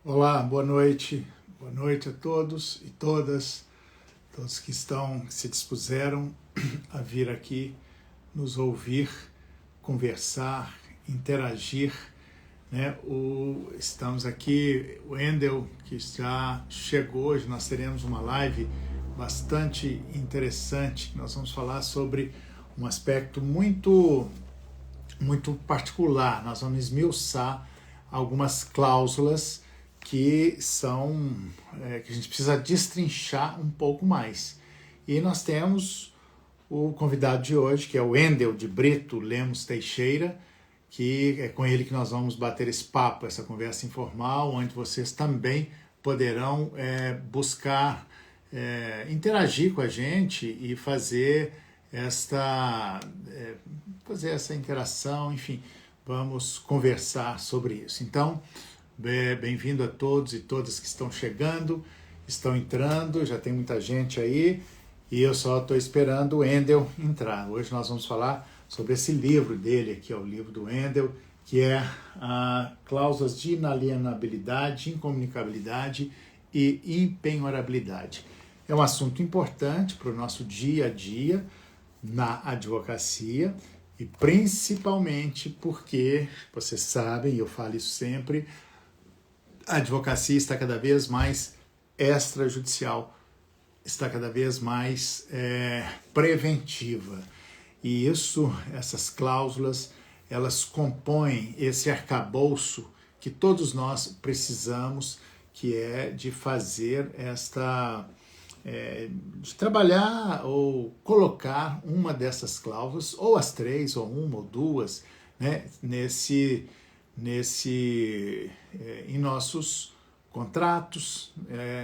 Olá, boa noite a todos e todas, todos que se dispuseram a vir aqui nos ouvir, conversar, interagir, né? Estamos aqui, o Wendel, que já chegou, hoje nós teremos uma live bastante interessante, nós vamos falar sobre um aspecto muito particular, nós vamos esmiuçar algumas cláusulas que que a gente precisa destrinchar um pouco mais. E nós temos o convidado de hoje, que é o Wendel de Brito Lemos Teixeira, que é com ele que nós vamos bater esse papo, essa conversa informal, onde vocês também poderão buscar interagir com a gente e fazer essa interação, enfim, vamos conversar sobre isso. Então, bem-vindo a todos e todas que estão chegando, estão entrando, já tem muita gente aí, e eu só estou esperando o Wendel entrar. Hoje nós vamos falar sobre esse livro dele aqui, o livro do Wendel, que é Cláusulas de Inalienabilidade, Incomunicabilidade e Impenhorabilidade. É um assunto importante para o nosso dia a dia na advocacia, e principalmente porque, vocês sabem, e eu falo isso sempre, a advocacia está cada vez mais extrajudicial, está cada vez mais preventiva. E essas cláusulas, elas compõem esse arcabouço que todos nós precisamos, que é de fazer de trabalhar ou colocar uma dessas cláusulas, ou as três, ou uma, ou duas, né, em nossos contratos,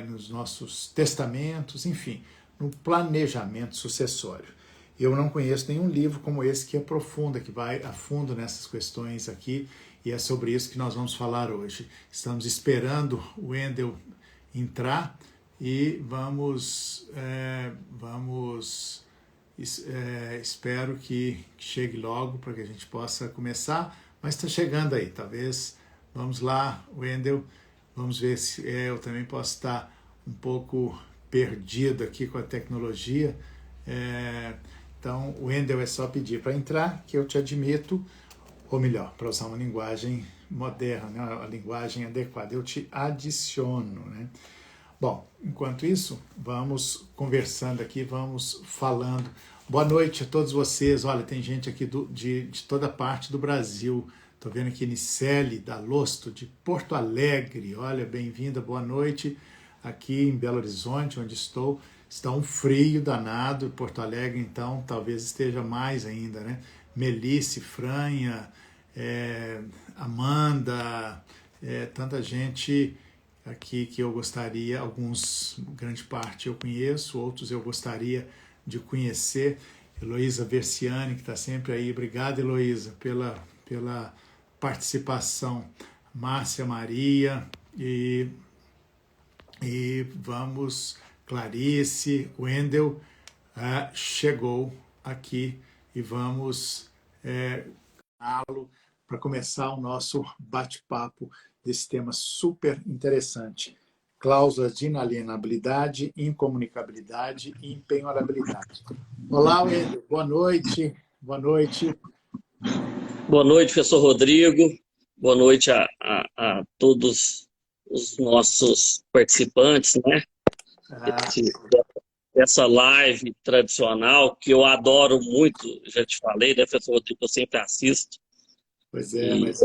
nos nossos testamentos, enfim, no planejamento sucessório. Eu não conheço nenhum livro como esse que aprofunda, que vai a fundo nessas questões aqui, e é sobre isso que nós vamos falar hoje. Estamos esperando o Wendel entrar e espero que chegue logo para que a gente possa começar, mas está chegando aí, talvez, vamos lá, Wendel, vamos ver se eu também posso estar um pouco perdido aqui com a tecnologia, então, Wendel, é só pedir para entrar, que eu te admito, ou melhor, para usar uma linguagem moderna, né, a linguagem adequada, eu te adiciono, né? Bom, enquanto isso, vamos conversando aqui, vamos falando. Boa noite a todos vocês. Olha, tem gente aqui de toda parte do Brasil. Estou vendo aqui Nicele Dalosto, de Porto Alegre. Olha, bem-vinda, boa noite. Aqui em Belo Horizonte, onde estou, está um frio danado. Porto Alegre, então, talvez esteja mais ainda, né? Melice, Franha, Amanda, tanta gente aqui que eu gostaria, alguns, grande parte eu conheço, outros eu gostaria de conhecer. Heloísa Versiani, que está sempre aí, obrigado, Heloísa, pela participação. Márcia Maria, e vamos, Clarice, Wendel chegou aqui e vamos para começar o nosso bate-papo desse tema super interessante. Cláusulas de inalienabilidade, incomunicabilidade e impenhorabilidade. Olá, Wendel, boa noite. Boa noite. Boa noite, professor Rodrigo. Boa noite a todos os nossos participantes, né? Dessa live tradicional, que eu adoro muito, já te falei, né, professor Rodrigo, eu sempre assisto. Pois é, mas...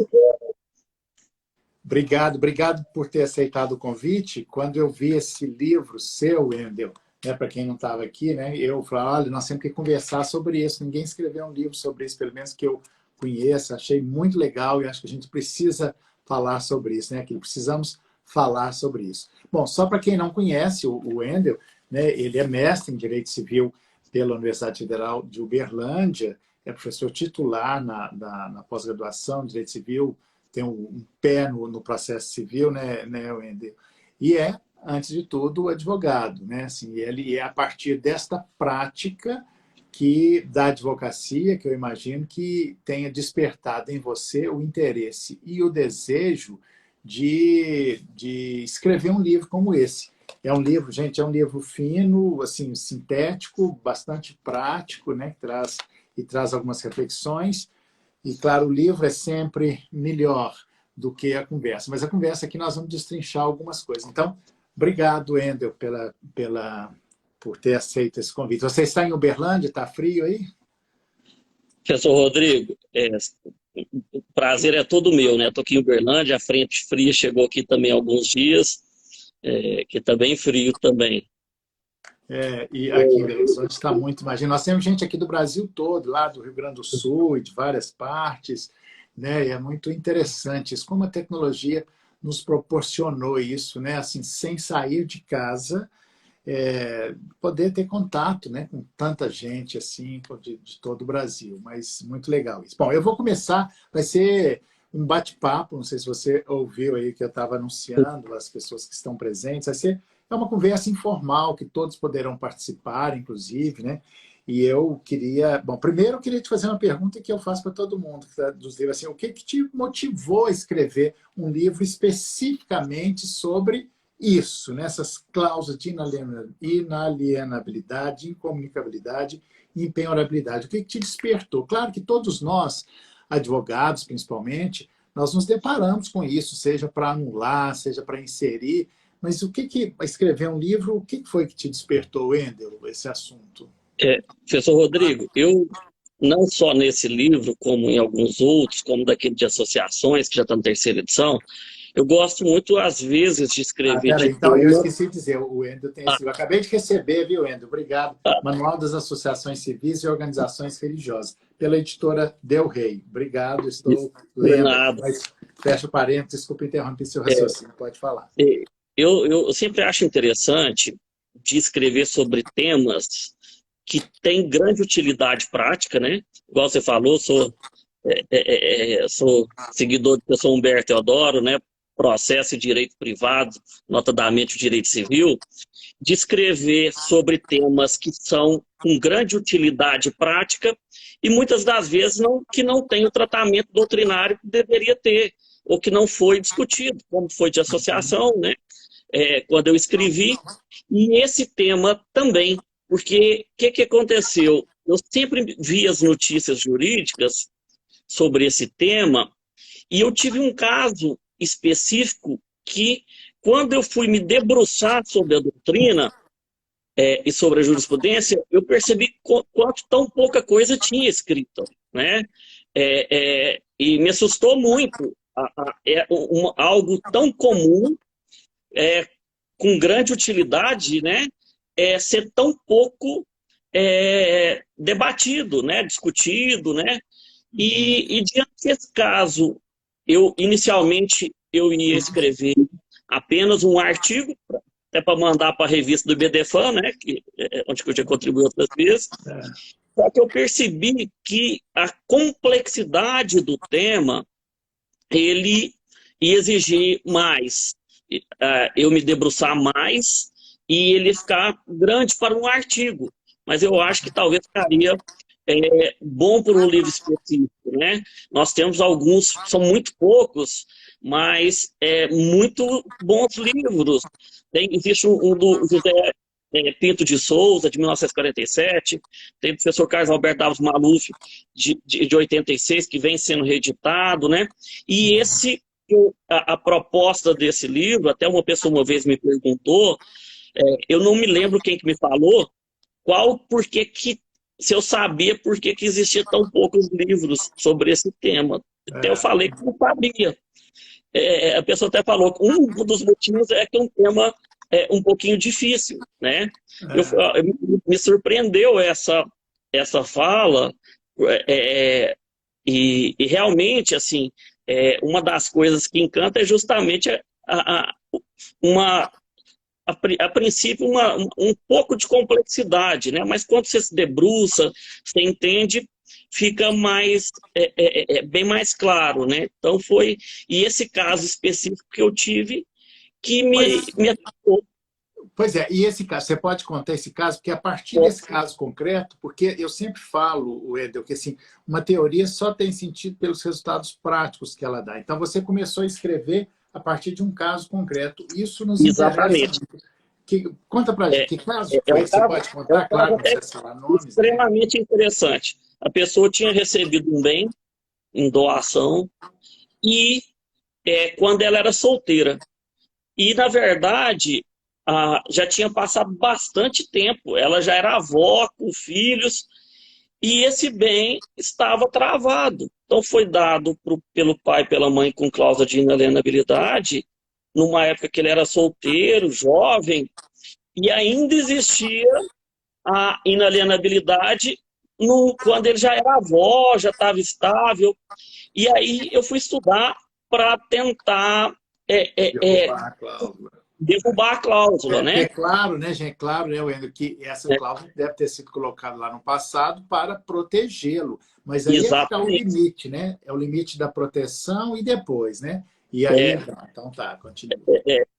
Obrigado por ter aceitado o convite. Quando eu vi esse livro seu, Wendel, né, para quem não estava aqui, né, eu falei, olha, nós temos que conversar sobre isso. Ninguém escreveu um livro sobre isso, pelo menos que eu conheça. Achei muito legal e acho que a gente precisa falar sobre isso, né? Que precisamos falar sobre isso. Bom, só para quem não conhece o Wendel, né, ele é mestre em Direito Civil pela Universidade Federal de Uberlândia, é professor titular na pós-graduação em Direito Civil, tem um pé no processo civil, né, Wendel? E antes de tudo, advogado, né? Assim, ele é a partir desta prática da advocacia, que eu imagino que tenha despertado em você o interesse e o desejo de escrever um livro como esse. É um livro, gente, é um livro fino, assim, sintético, bastante prático, né, que traz algumas reflexões. E, claro, o livro é sempre melhor do que a conversa. Mas a conversa aqui nós vamos destrinchar algumas coisas. Então, obrigado, Wendel, por ter aceito esse convite. Você está em Uberlândia? Está frio aí? Professor Rodrigo, o prazer é todo meu, né? Estou aqui em Uberlândia, a frente fria chegou aqui também há alguns dias, que está bem frio também. E aqui em Belo Horizonte está muito, imagina. Nós temos gente aqui do Brasil todo, lá do Rio Grande do Sul e de várias partes, né? E é muito interessante isso, como a tecnologia nos proporcionou isso, né? Assim, sem sair de casa, poder ter contato, né, com tanta gente assim de todo o Brasil, mas muito legal isso. Bom, eu vou começar, vai ser um bate-papo, não sei se você ouviu aí que eu estava anunciando as pessoas que estão presentes, é uma conversa informal que todos poderão participar, inclusive, né? E eu queria, bom, primeiro eu queria te fazer uma pergunta que eu faço para todo mundo dos livros, assim, o que te motivou a escrever um livro especificamente sobre isso, nessas cláusulas de inalienabilidade, incomunicabilidade e impenhorabilidade. O que te despertou? Claro que todos nós, advogados principalmente, nós nos deparamos com isso, seja para anular, seja para inserir, mas escrever um livro, o que foi que te despertou, Wendel, esse assunto? Professor Rodrigo, eu não só nesse livro, como em alguns outros, como daquele de associações, que já está na terceira edição, eu gosto muito, às vezes, de escrever de Peraí, então, eu tema. esqueci de dizer, o Wendel tem esse livro. Acabei de receber, viu, Wendel? Obrigado. Manual das Associações Civis e Organizações Religiosas, pela editora Del Rey. Obrigado, estou lendo aqui. Nada. Mas fecha o parênteses, desculpa interromper seu raciocínio, pode falar. Eu sempre acho interessante de escrever sobre temas que têm grande utilidade prática, né? Igual você falou, sou seguidor do professor Humberto Teodoro, né? Processo e direito privado, notadamente o direito civil, de escrever sobre temas que são com grande utilidade prática e muitas das vezes que não tem o tratamento doutrinário que deveria ter, ou que não foi discutido, como foi de associação, né? Quando eu escrevi, e esse tema também, porque o que aconteceu? Eu sempre vi as notícias jurídicas sobre esse tema, e eu tive um caso específico que, quando eu fui me debruçar sobre a doutrina e sobre a jurisprudência, eu percebi quanto tão pouca coisa tinha escrito, né? E me assustou muito. Algo tão comum, com grande utilidade, né? Ser tão pouco debatido, né? Discutido, né? E diante desse caso, inicialmente eu ia escrever apenas um artigo, até para mandar para a revista do IBDFAN, né, onde eu já contribuí outras vezes. Só que eu percebi que a complexidade do tema, ele ia exigir mais, eu me debruçar mais e ele ficar grande para um artigo. Mas eu acho que talvez ficaria bom por um livro específico, né? Nós temos alguns, são muito poucos, mas muito bons livros. Existe um do José Pinto de Souza, de 1947, tem o professor Carlos Alberto Davos Maluf, de 86, que vem sendo reeditado, né? E a proposta desse livro, até uma pessoa uma vez me perguntou, eu não me lembro quem que me falou, se eu sabia por que existia tão poucos livros sobre esse tema. Até eu falei que não sabia. A pessoa até falou que um dos motivos é que é um tema um pouquinho difícil, né? Me surpreendeu essa fala, e realmente, assim, uma das coisas que encanta é justamente a princípio, um pouco de complexidade, né? Mas quando você se debruça, você entende, fica bem mais claro, né? Então e esse caso específico que eu tive, que me afetou. Pois é, e esse caso, você pode contar esse caso, porque a partir desse caso concreto, porque eu sempre falo, Wendel, que assim, uma teoria só tem sentido pelos resultados práticos que ela dá. Então, você começou a escrever a partir de um caso concreto. Isso nos interessa Exatamente. muito. Conta para a gente, que caso É foi? um Você caso, pode é um contar? caso Claro, não até precisa falar nomes, né? extremamente interessante. A pessoa tinha recebido um bem em doação e quando ela era solteira. E, na verdade, já tinha passado bastante tempo. Ela já era avó, com filhos, e esse bem estava travado. Então, foi dado pelo pai e pela mãe com cláusula de inalienabilidade, numa época que ele era solteiro, jovem, e ainda existia a inalienabilidade quando ele já era avó, já estava estável. E aí eu fui estudar para tentar Derrubar a cláusula. derrubar a cláusula, Porque né? é claro, né, gente? É claro, né, Wendel, que essa cláusula deve ter sido colocada lá no passado para protegê-lo. Mas aí é que está o Exatamente. limite, né? É o limite da proteção e depois, né? E aí, É, então tá, continua.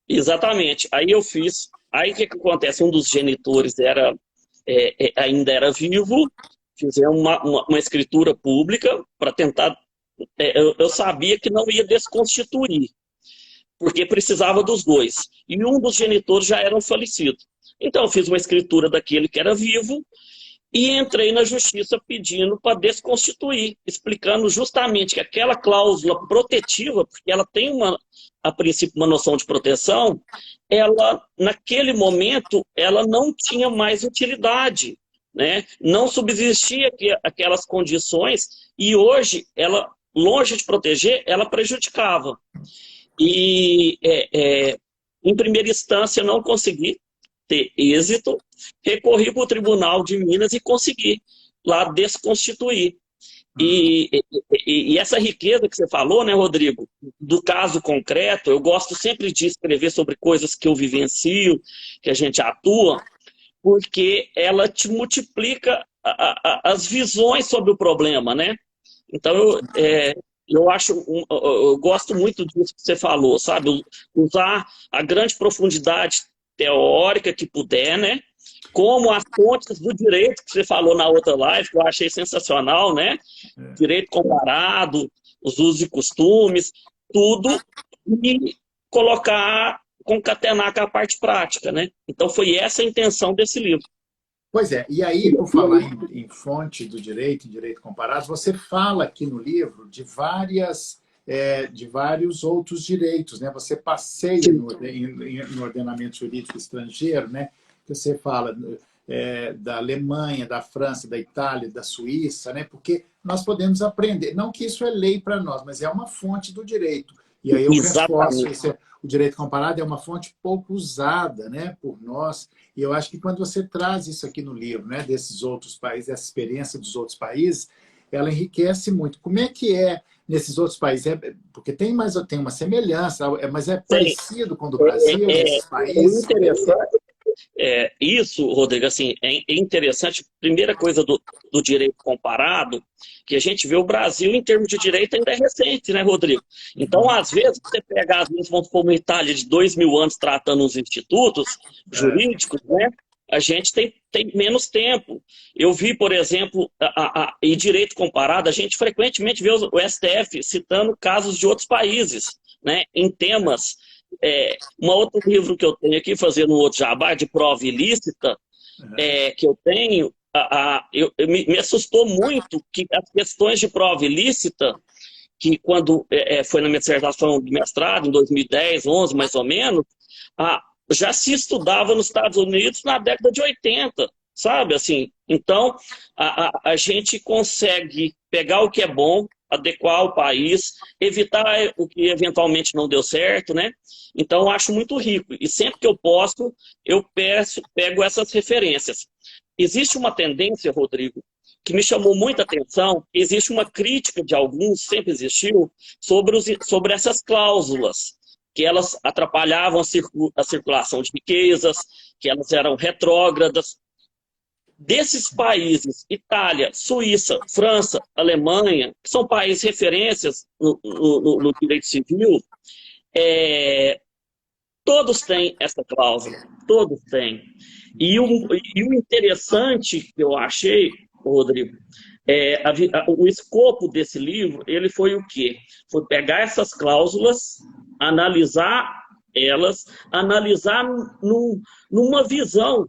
exatamente. Aí eu fiz. Aí o que, que acontece? Um dos genitores ainda era vivo, fizemos uma escritura pública para tentar. Eu sabia que não ia desconstituir, porque precisava dos dois. E um dos genitores já era falecido. Então eu fiz uma escritura daquele que era vivo e entrei na justiça pedindo para desconstituir, explicando justamente que aquela cláusula protetiva, porque ela tem a princípio uma noção de proteção, ela naquele momento ela não tinha mais utilidade, né? Não subsistia aquelas condições e hoje ela, longe de proteger, ela prejudicava. E em primeira instância não consegui ter êxito, recorri para o Tribunal de Minas e consegui lá desconstituir. E essa riqueza que você falou, né, Rodrigo, do caso concreto, eu gosto sempre de escrever sobre coisas que eu vivencio, que a gente atua, porque ela te multiplica as visões sobre o problema, né? Então, eu gosto muito disso que você falou, sabe? Usar a grande profundidade teórica que puder, né? Como as fontes do direito que você falou na outra live, que eu achei sensacional, né? Direito comparado, os usos e costumes, tudo, e concatenar com a parte prática, né? Então, foi essa a intenção desse livro. Pois é, e aí, por falar em fonte do direito, em direito comparado, você fala aqui no livro de de vários outros direitos, né? Você passeia no ordenamento jurídico estrangeiro, né? Você fala da Alemanha, da França, da Itália, da Suíça, né? Porque nós podemos aprender, não que isso é lei para nós, mas é uma fonte do direito. E aí eu reforço, Exatamente. o direito comparado é uma fonte pouco usada, né, por nós. E eu acho que quando você traz isso aqui no livro, né, desses outros países, essa experiência dos outros países, ela enriquece muito. Como é que é nesses outros países? Porque tem uma semelhança, mas é Tem, parecido com o do Brasil, nesses o países? Como é que é? interessante isso, Rodrigo, assim, é interessante. Primeira coisa do direito comparado, que a gente vê o Brasil, em termos de direito, ainda é recente, né, Rodrigo? Então, às vezes, você pega, às vezes, vamos supor, uma Itália de 2.000 anos tratando os institutos jurídicos, né? A gente tem menos tempo. Eu vi, por exemplo, em direito comparado, a gente frequentemente vê o STF citando casos de outros países, né, em temas. Um outro livro que eu tenho aqui, fazendo um outro jabá, de prova ilícita, que eu tenho, me assustou muito que as questões de prova ilícita, que quando foi na minha dissertação de mestrado, em 2010, 11 mais ou menos, já se estudava nos Estados Unidos na década de 80, sabe? Assim, então, a gente consegue pegar o que é bom, adequar ao país, evitar o que eventualmente não deu certo, né? Então, eu acho muito rico. E sempre que eu posso, eu pego essas referências. Existe uma tendência, Rodrigo, que me chamou muita atenção. Existe uma crítica de alguns, sempre existiu, sobre essas cláusulas, que elas atrapalhavam a circulação de riquezas, que elas eram retrógradas. Desses países, Itália, Suíça, França, Alemanha, que são países referências no direito civil, todos têm essa cláusula, todos têm. E o interessante que eu achei, Rodrigo, o escopo desse livro, ele foi o quê? Foi pegar essas cláusulas analisar elas, analisar numa visão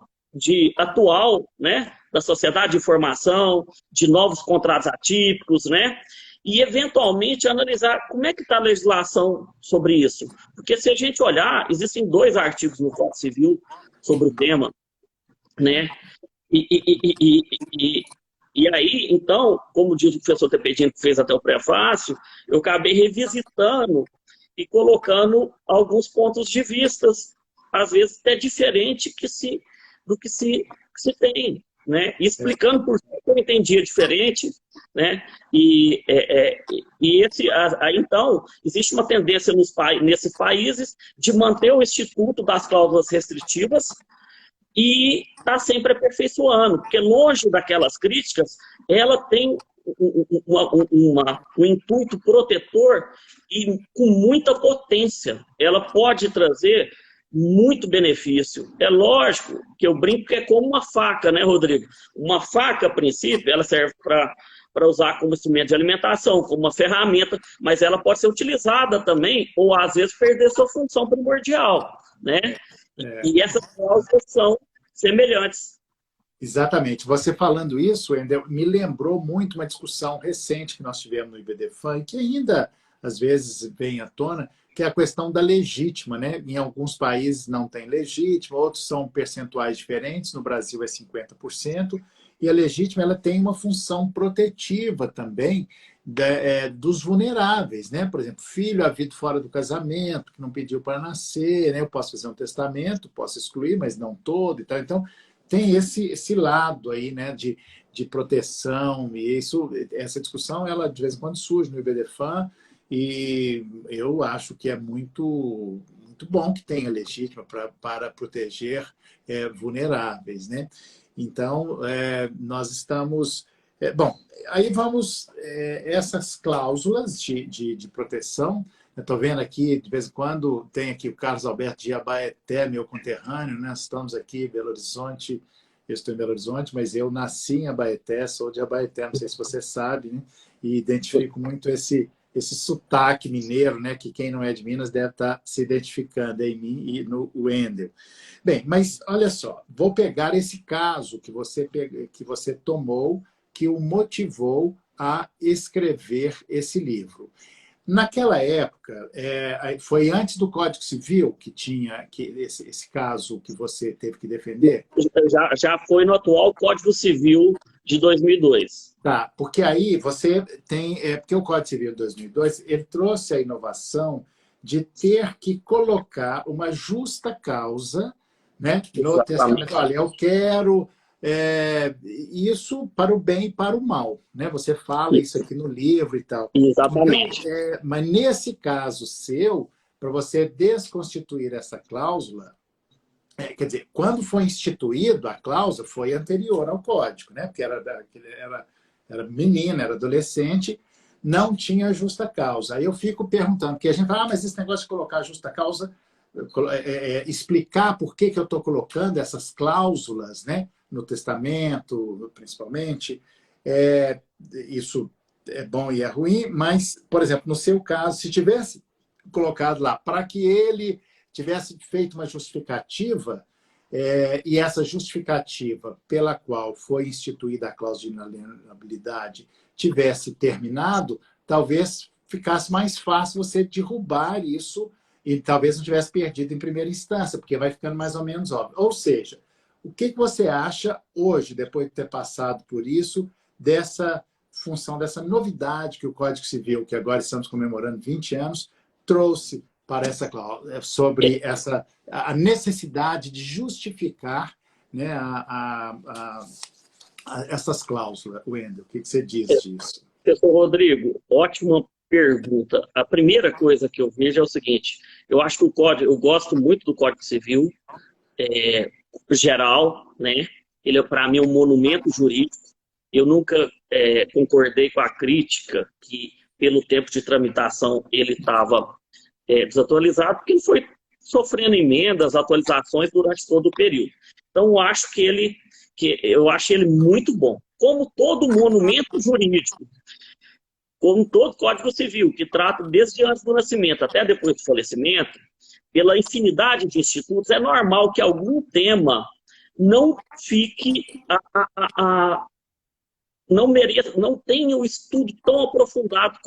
atual, né, da sociedade de informação, de novos contratos atípicos, né, e eventualmente analisar como é que está a legislação sobre isso. Porque se a gente olhar, existem 2 artigos no Código Civil sobre o tema, né, e aí, então, como diz o professor Tepedinho, que fez até o prefácio, eu acabei revisitando e colocando alguns pontos de vista, às vezes até diferente do que se tem, né? E explicando por que eu entendia diferente, né? Então, existe uma tendência nesses países de manter o instituto das cláusulas restritivas e está sempre aperfeiçoando, porque longe daquelas críticas, ela tem um intuito protetor e com muita potência. Ela pode trazer muito benefício. É lógico que eu brinco que é como uma faca, né, Rodrigo? Uma faca, a princípio, ela serve para usar como instrumento de alimentação, como uma ferramenta, mas ela pode ser utilizada também, ou às vezes perder sua função primordial, né? E essas cláusulas são semelhantes. Exatamente. Você falando isso, Wendel, me lembrou muito uma discussão recente que nós tivemos no IBDFAN, que ainda, às vezes, vem à tona, que é a questão da legítima, né? Em alguns países não tem legítima, outros são percentuais diferentes, no Brasil é 50%, e a legítima ela tem uma função protetiva também dos vulneráveis, né? Por exemplo, filho havido fora do casamento, que não pediu para nascer, né? Eu posso fazer um testamento, posso excluir, mas não todo e tal. Então, tem esse lado aí, né, de proteção, e essa discussão, ela de vez em quando surge no IBDFAN, e eu acho que é muito, muito bom que tenha legítima para proteger vulneráveis, né? Então, nós estamos... bom, aí vamos... essas cláusulas de proteção, eu estou vendo aqui, de vez em quando, tem aqui o Carlos Alberto de Abaeté, meu conterrâneo, né? Estamos aqui em Belo Horizonte, eu estou em Belo Horizonte, mas eu nasci em Abaeté, sou de Abaeté, não sei se você sabe, né? E identifico muito esse sotaque mineiro, né? Que quem não é de Minas deve estar se identificando em mim e no Wendel. Bem, mas olha só, vou pegar esse caso que você tomou, que o motivou a escrever esse livro. Naquela época, foi antes do Código Civil que tinha esse caso que você teve que defender? Já foi no atual Código Civil de 2002. Tá, porque aí você tem... porque o Código Civil de 2002 ele trouxe a inovação de ter que colocar uma justa causa, né, no testamento. Olha, eu quero... isso para o bem e para o mal, né? Você fala isso aqui no livro e tal. Exatamente. Então, mas nesse caso seu, para você desconstituir essa cláusula, quer dizer, quando foi instituído a cláusula, foi anterior ao código, né? Porque era menina, era adolescente, não tinha justa causa. Aí eu fico perguntando, porque a gente fala, mas esse negócio de colocar justa causa, explicar por que eu estou colocando essas cláusulas, né? No testamento, principalmente, isso é bom e é ruim, mas, por exemplo, no seu caso, se tivesse colocado lá para que ele tivesse feito uma justificativa, e essa justificativa pela qual foi instituída a cláusula de inalienabilidade tivesse terminado, talvez ficasse mais fácil você derrubar isso e talvez não tivesse perdido em primeira instância, porque vai ficando mais ou menos óbvio. Ou seja, o que você acha hoje, depois de ter passado por isso, dessa função, dessa novidade que o Código Civil, que agora estamos comemorando 20 anos, trouxe para essa cláusula, sobre a necessidade de justificar, né, essas cláusulas? Wendel, o que você diz disso? Professor Rodrigo, ótima pergunta. A primeira coisa que eu vejo é o seguinte, eu acho que eu gosto muito do Código Civil, geral, né? Ele é, para mim, um monumento jurídico. Eu nunca concordei com a crítica que, pelo tempo de tramitação, ele estava desatualizado, porque ele foi sofrendo emendas, atualizações durante todo o período. Então, eu acho ele muito bom. Como todo monumento jurídico, como todo Código Civil, que trata desde antes do nascimento até depois do falecimento, pela infinidade de institutos, é normal que algum tema não fique, não tenha o estudo tão aprofundado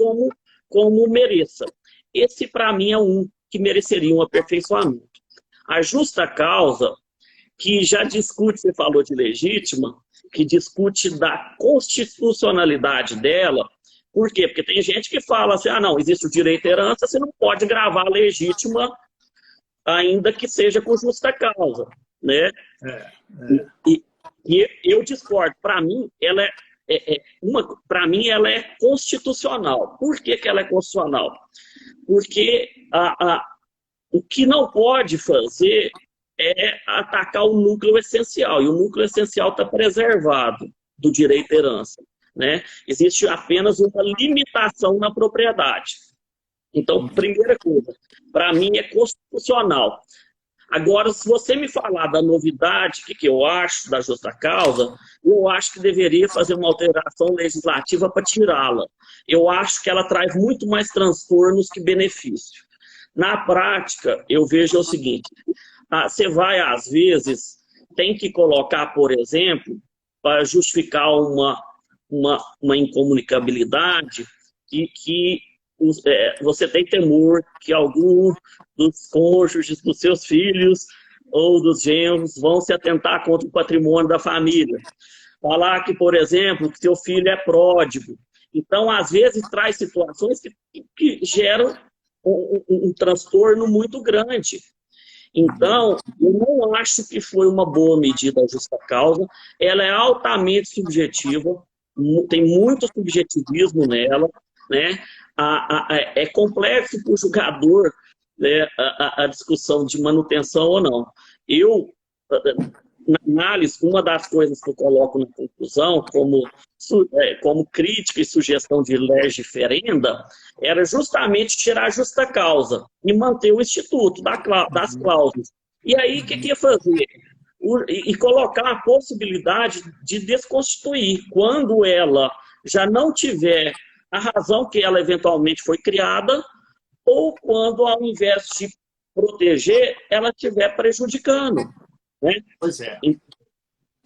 como mereça. Esse, para mim, é um que mereceria um aperfeiçoamento. A justa causa, que já discute, você falou de legítima, que discute da constitucionalidade dela. Por quê? Porque tem gente que fala assim, não, existe o direito à herança, você não pode gravar a legítima, ainda que seja com justa causa, né? E eu discordo. Para mim, ela para mim, ela é constitucional. Por que ela é constitucional? Porque o que não pode fazer é atacar o núcleo essencial. E o núcleo essencial está preservado do direito à herança, né? Existe apenas uma limitação na propriedade. Então, primeira coisa, para mim é constitucional. Agora, se você me falar da novidade, o que eu acho da justa causa, eu acho que deveria fazer uma alteração legislativa para tirá-la. Eu acho que ela traz muito mais transtornos que benefício. Na prática, eu vejo o seguinte, você vai, às vezes, tem que colocar, por exemplo, para justificar uma incomunicabilidade, que você tem temor que algum dos cônjuges dos seus filhos ou dos genros vão se atentar contra o patrimônio da família. Falar que, por exemplo, que seu filho é pródigo. Então, às vezes, traz situações que geram um transtorno muito grande. Então, eu não acho que foi uma boa medida a justa causa. Ela é altamente subjetiva, tem muito subjetivismo nela, né? É complexo para o julgador, né, a discussão de manutenção ou não. Na análise, uma das coisas que eu coloco na conclusão, como crítica e sugestão de legiferenda, era justamente tirar a justa causa e manter o instituto das cláusulas. E aí, o que ia fazer? E colocar a possibilidade de desconstituir, quando ela já não tiver a razão que ela eventualmente foi criada, ou quando, ao invés de proteger, ela estiver prejudicando. Né? Pois é.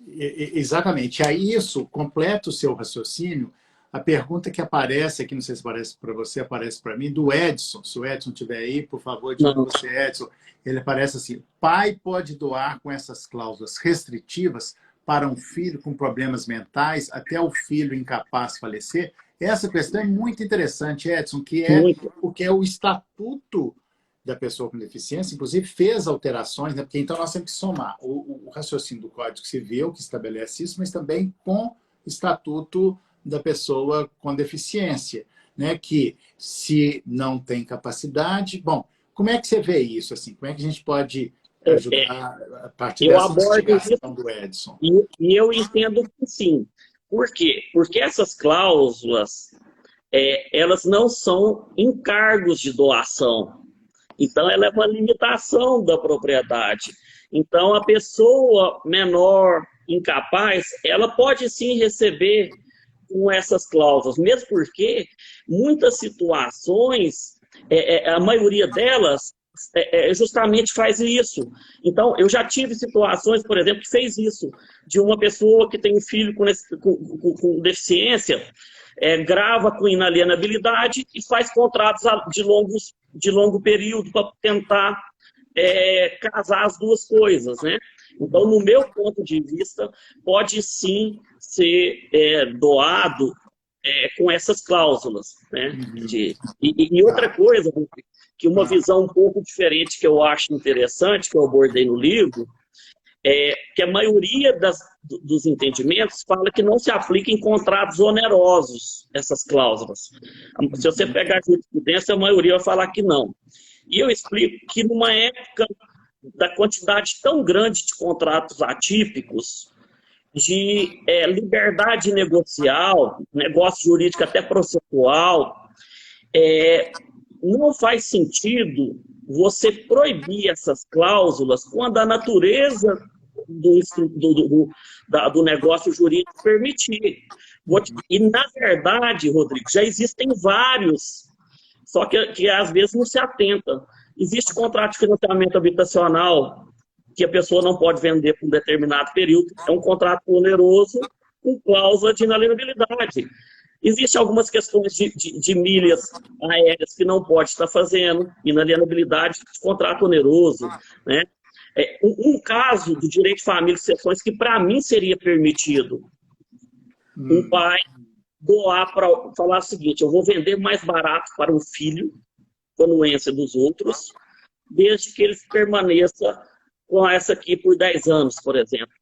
Exatamente. Aí isso completa o seu raciocínio. A pergunta que aparece aqui, não sei se aparece para você, aparece para mim, do Edson. Se o Edson estiver aí, por favor, diga você, Edson. Ele aparece assim, pai pode doar com essas cláusulas restritivas para um filho com problemas mentais até o filho incapaz falecer? Essa questão é muito interessante, Edson, que é porque é o estatuto da pessoa com deficiência, inclusive fez alterações, né? Porque então nós temos que somar o raciocínio do Código Civil, que estabelece isso, mas também com o estatuto da pessoa com deficiência, né? Que se não tem capacidade... Bom, como é que você vê isso? Assim? Como é que a gente pode ajudar a partir dessa investigação do Edson? E eu entendo que sim. Por quê? Porque essas cláusulas, elas não são encargos de doação. Então, ela é uma limitação da propriedade. Então, a pessoa menor, incapaz, ela pode sim receber com essas cláusulas, mesmo porque muitas situações, a maioria delas, justamente faz isso. Então, eu já tive situações, por exemplo, que fez isso, de uma pessoa que tem um filho com deficiência, grava com inalienabilidade e faz contratos de longo período para tentar casar as duas coisas, né? Então, no meu ponto de vista, pode sim ser doado com essas cláusulas, né? E outra coisa, que uma visão um pouco diferente que eu acho interessante, que eu abordei no livro, que a maioria dos entendimentos fala que não se aplica em contratos onerosos, essas cláusulas. Se você pegar a jurisprudência, a maioria vai falar que não. E eu explico que numa época da quantidade tão grande de contratos atípicos, de liberdade negocial, negócio jurídico até processual, não faz sentido você proibir essas cláusulas quando a natureza do negócio jurídico permitir. E, na verdade, Rodrigo, já existem vários, só que às vezes não se atenta. Existe contrato de financiamento habitacional que a pessoa não pode vender por um determinado período. É um contrato oneroso com cláusula de inalienabilidade. Existem algumas questões de milhas aéreas que não pode estar fazendo, inalienabilidade de contrato oneroso, né? Um caso do direito de família e sucessões que, para mim, seria permitido um pai doar para falar o seguinte: eu vou vender mais barato para um filho com a anuência dos outros, desde que ele permaneça com essa aqui por 10 anos, por exemplo.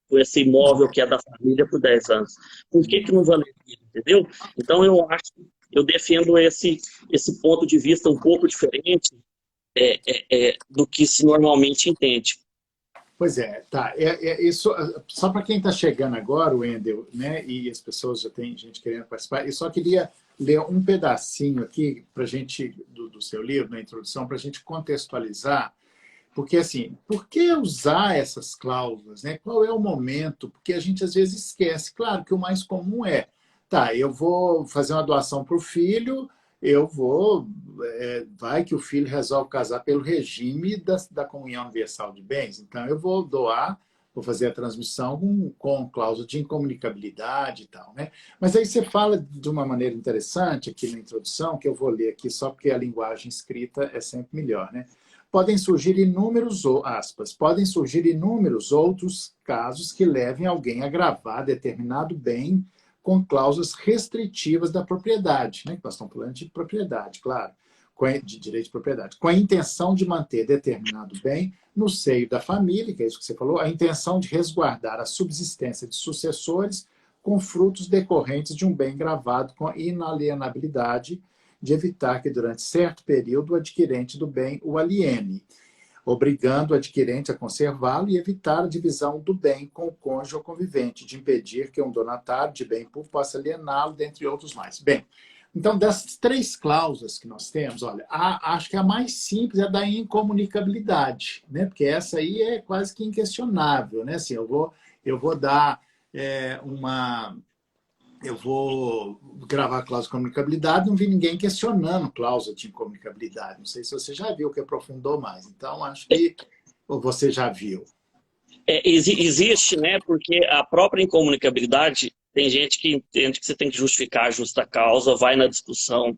Com esse imóvel que é da família por 10 anos. Por que não valeria, entendeu? Então, eu defendo esse ponto de vista um pouco diferente do que se normalmente entende. Pois é, tá. Isso, só para quem está chegando agora, o Wendel, né, e as pessoas, já tem gente querendo participar, eu só queria ler um pedacinho aqui para gente, do seu livro, na introdução, para a gente contextualizar. Porque, assim, por que usar essas cláusulas, né? Qual é o momento? Porque a gente, às vezes, esquece. Claro que o mais comum é, tá, eu vou fazer uma doação para o filho, vai que o filho resolve casar pelo regime da comunhão universal de bens. Então, eu vou doar, vou fazer a transmissão com cláusula de incomunicabilidade e tal, né? Mas aí você fala de uma maneira interessante aqui na introdução, que eu vou ler aqui só porque a linguagem escrita é sempre melhor, né? Podem surgir inúmeros outros casos que levem alguém a gravar determinado bem com cláusulas restritivas da propriedade, né? Nós estamos falando de propriedade, claro, de direito de propriedade, com a intenção de manter determinado bem no seio da família, que é isso que você falou, a intenção de resguardar a subsistência de sucessores com frutos decorrentes de um bem gravado com inalienabilidade, de evitar que, durante certo período, o adquirente do bem o aliene, obrigando o adquirente a conservá-lo e evitar a divisão do bem com o cônjuge ou convivente, de impedir que um donatário de bem público possa aliená-lo, dentre outros mais. Bem, então, dessas 3 cláusulas que nós temos, olha, acho que a mais simples é a da incomunicabilidade, né? Porque essa aí é quase que inquestionável, né? Assim, eu vou dar eu vou gravar a cláusula de comunicabilidade, não vi ninguém questionando cláusula de incomunicabilidade. Não sei se você já viu, que aprofundou mais. Então, acho que ou você já viu. Existe, né? Porque a própria incomunicabilidade, tem gente que entende que você tem que justificar a justa causa, vai na discussão.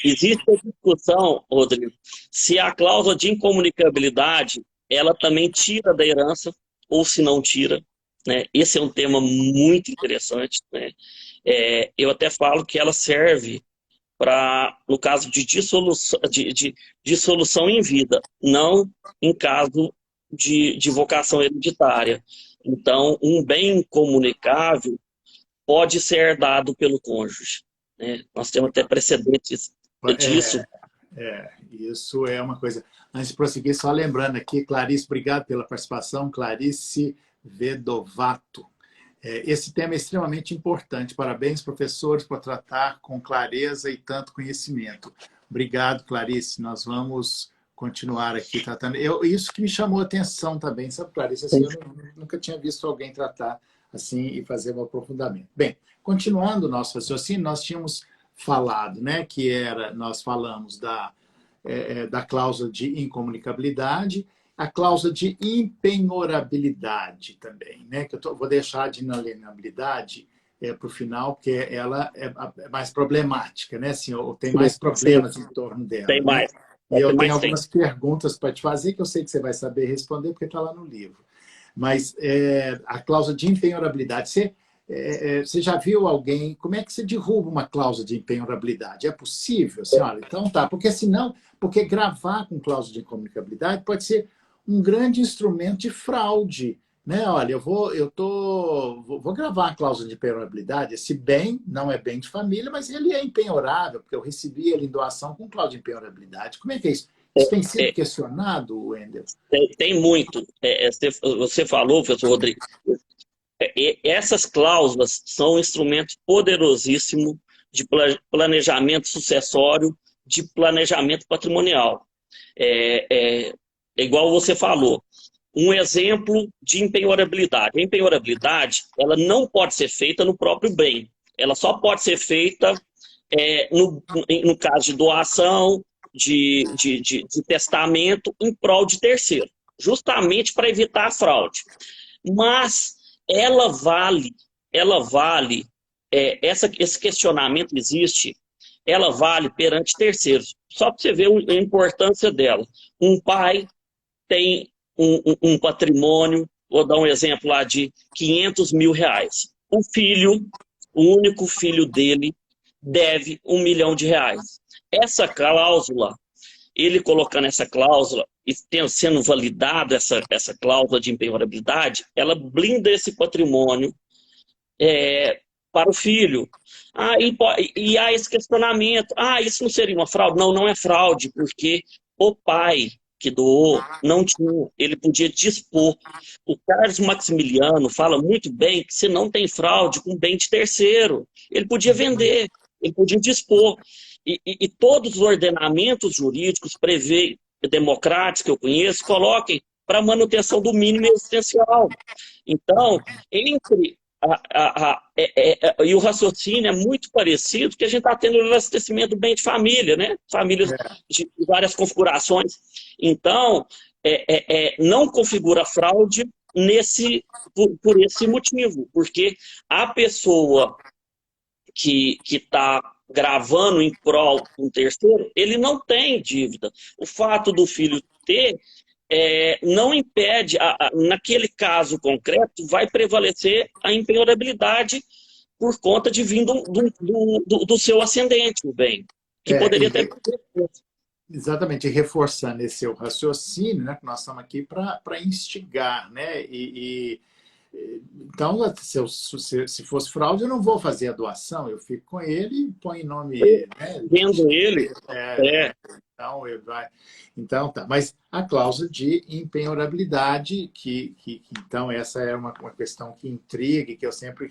Existe a discussão, Rodrigo, se a cláusula de incomunicabilidade, ela também tira da herança, ou se não tira, né? Esse é um tema muito interessante, né? Eu até falo que ela serve para, no caso de dissolução em vida, não em caso de vocação hereditária. Então, um bem comunicável pode ser herdado pelo cônjuge, né? Nós temos até precedentes disso. Isso é uma coisa. Antes de prosseguir, só lembrando aqui, Clarice, obrigado pela participação, Clarice Vedovato. Esse tema é extremamente importante. Parabéns, professores, por tratar com clareza e tanto conhecimento. Obrigado, Clarice. Nós vamos continuar aqui tratando. Isso que me chamou a atenção também, sabe, Clarice? Assim, eu nunca tinha visto alguém tratar assim e fazer um aprofundamento. Bem, continuando o nosso raciocínio, nós tínhamos falado, né, nós falamos da cláusula de incomunicabilidade, a cláusula de impenhorabilidade também, né? Que vou deixar de inalienabilidade para o final, porque ela é mais problemática, né? Assim, ou tem mais problemas em torno dela. Tem mais. Né? E eu tenho algumas perguntas para te fazer que eu sei que você vai saber responder, porque está lá no livro. Mas a cláusula de impenhorabilidade, você já viu alguém... Como é que você derruba uma cláusula de impenhorabilidade? É possível, senhora? Então tá, porque gravar com cláusula de incomunicabilidade pode ser um grande instrumento de fraude, né? Olha, eu vou gravar a cláusula de impenhorabilidade. Esse bem não é bem de família, mas ele é impenhorável, porque eu recebi ele em doação com cláusula de impenhorabilidade. Como é que é isso? Isso tem sido questionado, Wendel? Tem muito. Você falou, professor Rodrigo, essas cláusulas são um instrumento poderosíssimo de planejamento sucessório, de planejamento patrimonial. Igual você falou, um exemplo de impenhorabilidade. A impenhorabilidade, ela não pode ser feita no próprio bem. ela só pode ser feita no caso de doação, de testamento em prol de terceiro, justamente para evitar a fraude. Mas ela vale, esse questionamento existe, ela vale perante terceiros. Só para você ver a importância dela. Um pai tem um patrimônio, vou dar um exemplo lá de R$ 500.000. O filho, o único filho dele, deve R$ 1 milhão. Essa cláusula, ele colocando essa cláusula e sendo validada essa cláusula de impenhorabilidade, ela blinda esse patrimônio para o filho. E há esse questionamento, isso não seria uma fraude? Não, não é fraude, porque o pai que doou não tinha, ele podia dispor. O Carlos Maximiliano fala muito bem que se não tem fraude com bem de terceiro, ele podia vender, ele podia dispor. E todos os ordenamentos jurídicos democráticos que eu conheço coloquem para manutenção do mínimo existencial. Então, entre e o raciocínio é muito parecido, que a gente está tendo o abastecimento do bem de família, né? Famílias de várias configurações. Então, não configura fraude por esse motivo, porque a pessoa que está gravando em prol de um terceiro, ele não tem dívida. O fato do filho ter não impede, naquele caso concreto, vai prevalecer a impenhorabilidade por conta de vindo do seu ascendente, o bem, que poderia ter... Exatamente, reforçando esse seu raciocínio, né, que nós estamos aqui para instigar, né, então, se fosse fraude, eu não vou fazer a doação, eu fico com ele e põe em nome... né, vendo ele, Então, tá. Mas a cláusula de impenhorabilidade, então, essa é uma questão que intriga e que eu sempre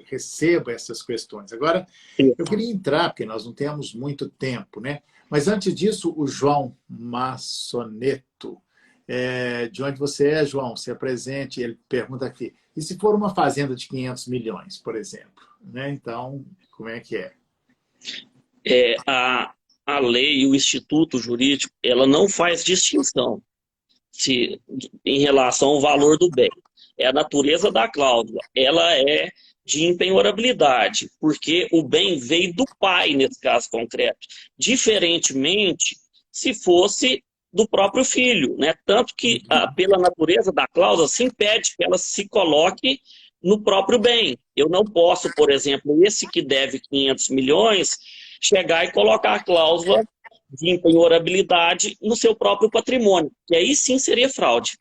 recebo essas questões. Agora, eu queria entrar, porque nós não temos muito tempo, né? Mas antes disso, o João Massoneto, de onde você é, João? Se apresente, ele pergunta aqui. E se for uma fazenda de 500 milhões, por exemplo? Né? Então, como é que é? A lei e o instituto jurídico, ela não faz distinção em relação ao valor do bem. É a natureza da cláusula. Ela é de impenhorabilidade, porque o bem veio do pai, nesse caso concreto. Diferentemente, se fosse do próprio filho, né? Tanto que, pela natureza da cláusula, se impede que ela se coloque no próprio bem. Eu não posso, por exemplo, esse que deve 500 milhões, chegar e colocar a cláusula de impenhorabilidade no seu próprio patrimônio, que aí sim seria fraude.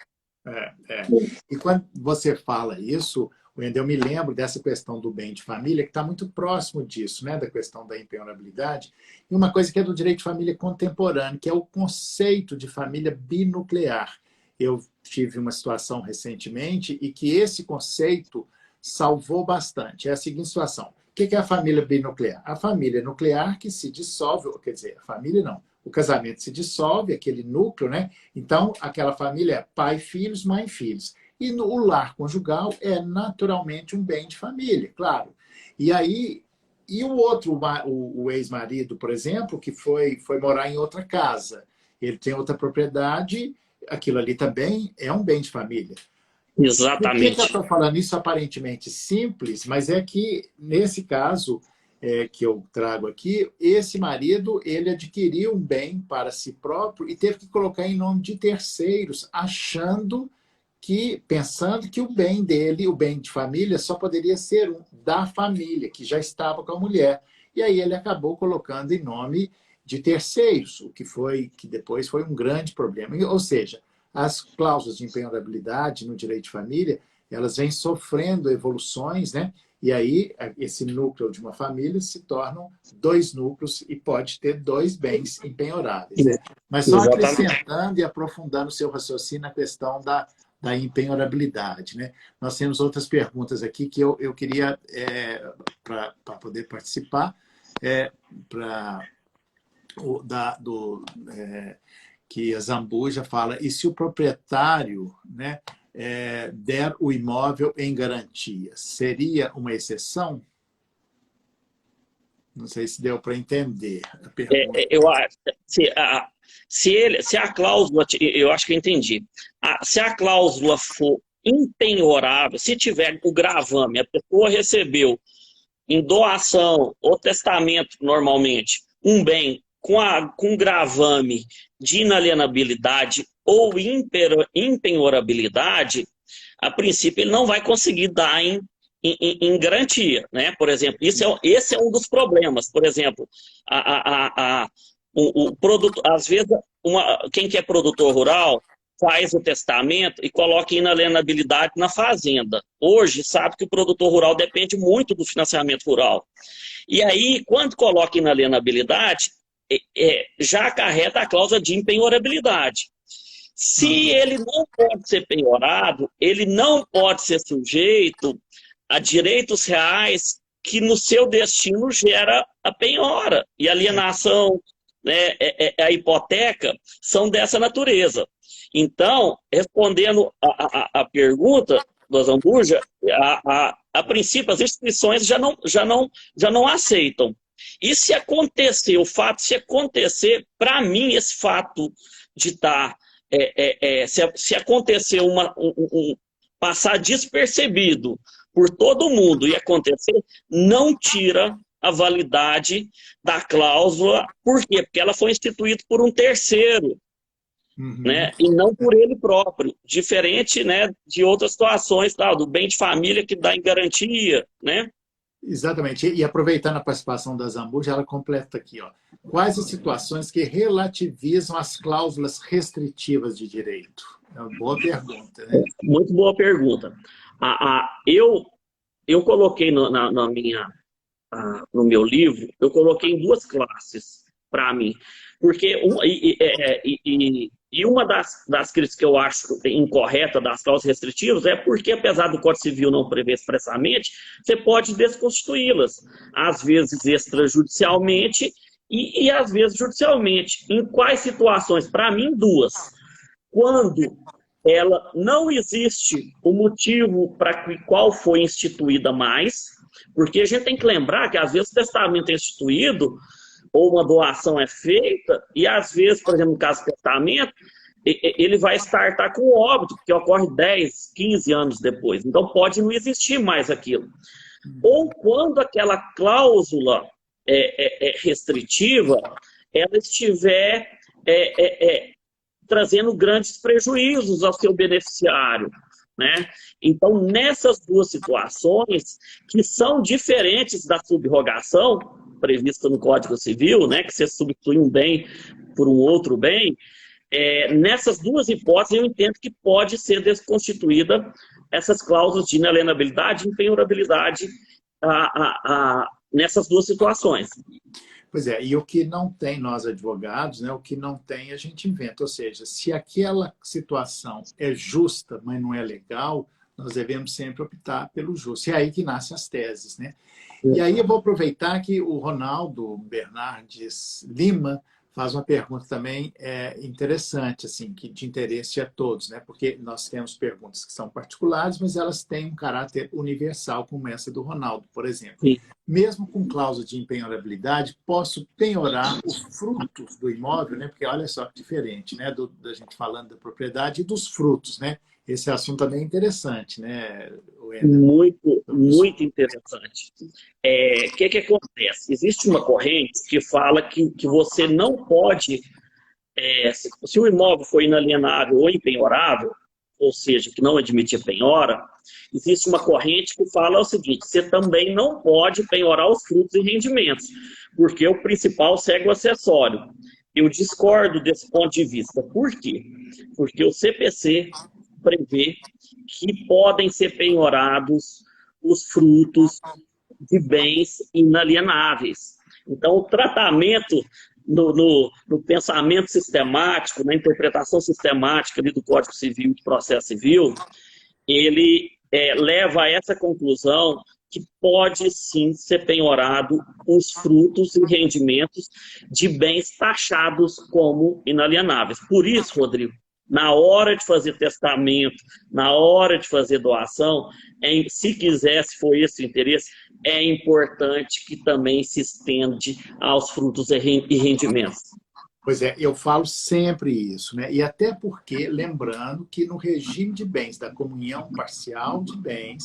E quando você fala isso, Wendel, eu me lembro dessa questão do bem de família, que está muito próximo disso, né, da questão da impenhorabilidade, e uma coisa que é do direito de família contemporâneo, que é o conceito de família binuclear. Eu tive uma situação recentemente e que esse conceito salvou bastante. É a seguinte situação. O que é a família binuclear? A família nuclear que se dissolve, quer dizer, a família não, o casamento se dissolve, aquele núcleo, né? Então, aquela família é pai, filhos, mãe, filhos. E o lar conjugal é naturalmente um bem de família, claro. E aí, o outro, o ex-marido, por exemplo, que foi morar em outra casa, ele tem outra propriedade, aquilo ali também é um bem de família. Exatamente. Por que eu estou falando isso aparentemente simples, mas é que, nesse caso que eu trago aqui, esse marido, ele adquiriu um bem para si próprio e teve que colocar em nome de terceiros, pensando que o bem dele, o bem de família, só poderia ser da família, que já estava com a mulher. E aí ele acabou colocando em nome de terceiros, que depois foi um grande problema. Ou seja, as cláusulas de impenhorabilidade no direito de família, elas vêm sofrendo evoluções, né? E aí esse núcleo de uma família se tornam 2 núcleos e pode ter 2 bens impenhoráveis, né? Mas só acrescentando e aprofundando o seu raciocínio na questão da impenhorabilidade, né? Nós temos outras perguntas aqui que eu queria, para poder participar, que a Zambuja fala, e se o proprietário, né, der o imóvel em garantia, seria uma exceção? Não sei se deu para entender a pergunta. Eu acho, se a cláusula, eu acho que eu entendi. Se a cláusula for impenhorável, se tiver o gravame, a pessoa recebeu em doação ou testamento, normalmente, um bem com gravame de inalienabilidade ou impenhorabilidade, a princípio ele não vai conseguir dar em garantia, né? Por exemplo, esse é um dos problemas. Por exemplo, o produto, às vezes, quem que é produtor rural faz o testamento e coloca inalienabilidade na fazenda. Hoje, sabe que o produtor rural depende muito do financiamento rural. E aí, quando coloca inalienabilidade, já acarreta a cláusula de impenhorabilidade. Se ele não pode ser penhorado, ele não pode ser sujeito a direitos reais que no seu destino gera a penhora. E a alienação, né, a hipoteca, são dessa natureza. Então, respondendo a pergunta do Azambuja, a princípio as instituições já não aceitam. E se acontecer, se acontecer, para mim, esse fato de estar, se acontecer passar despercebido por todo mundo e acontecer, não tira a validade da cláusula. Por quê? Porque ela foi instituída por um terceiro. Né? E não por ele próprio, diferente, né, de outras situações, do bem de família que dá em garantia, né? Exatamente. E aproveitando a participação da Zambuja, ela completa aqui, ó. Quais as situações que relativizam as cláusulas restritivas de direito? É uma boa pergunta, né? Muito boa pergunta. Eu coloquei no meu livro, eu coloquei em duas classes para mim, porque uma das críticas que eu acho incorreta das cláusulas restritivas é porque, apesar do Código Civil não prever expressamente, você pode desconstituí-las, às vezes extrajudicialmente e às vezes judicialmente. Em quais situações? Para mim, duas. Quando ela não existe o motivo para o qual foi instituída mais, porque a gente tem que lembrar que, às vezes, o testamento é instituído ou uma doação é feita, e às vezes, por exemplo, no caso do testamento, ele vai startar com óbito, que ocorre 10, 15 anos depois. Então, pode não existir mais aquilo. Ou quando aquela cláusula restritiva, ela estiver trazendo grandes prejuízos ao seu beneficiário, né? Então, nessas duas situações, que são diferentes da subrogação, prevista no Código Civil, né, que você substitui um bem por um outro bem, nessas duas hipóteses eu entendo que pode ser desconstituída essas cláusulas de inalienabilidade e impenhorabilidade nessas duas situações. Pois é, e o que não tem nós advogados, né, o que não tem a gente inventa. Ou seja, se aquela situação é justa, mas não é legal, nós devemos sempre optar pelo justo. E é aí que nascem as teses, né? E aí eu vou aproveitar que o Ronaldo Bernardes Lima faz uma pergunta também interessante, assim, que de interesse a todos, né? Porque nós temos perguntas que são particulares, mas elas têm um caráter universal, como essa do Ronaldo, por exemplo. Sim. Mesmo com cláusula de impenhorabilidade, posso penhorar os frutos do imóvel, né? Porque olha só que diferente, né? Da gente falando da propriedade e dos frutos, né? Esse assunto também é interessante, né, Wender? Muito interessante. O que acontece? Existe uma corrente que fala que você não pode, se o imóvel for inalienável ou impenhorável, ou seja, que não admite a penhora, existe uma corrente que fala o seguinte: você também não pode penhorar os frutos e rendimentos, porque o principal segue o acessório. Eu discordo desse ponto de vista. Por quê? Porque o CPC prevê que podem ser penhorados os frutos de bens inalienáveis. Então, o tratamento no pensamento sistemático, na interpretação sistemática ali do Código Civil e do Processo Civil, ele leva a essa conclusão que pode sim ser penhorado os frutos e rendimentos de bens taxados como inalienáveis. Por isso, Rodrigo, na hora de fazer testamento, na hora de fazer doação, se quiser, se for esse o interesse, é importante que também se estende aos frutos e rendimentos. Pois é, eu falo sempre isso, né? E até porque, lembrando que no regime de bens, da comunhão parcial de bens,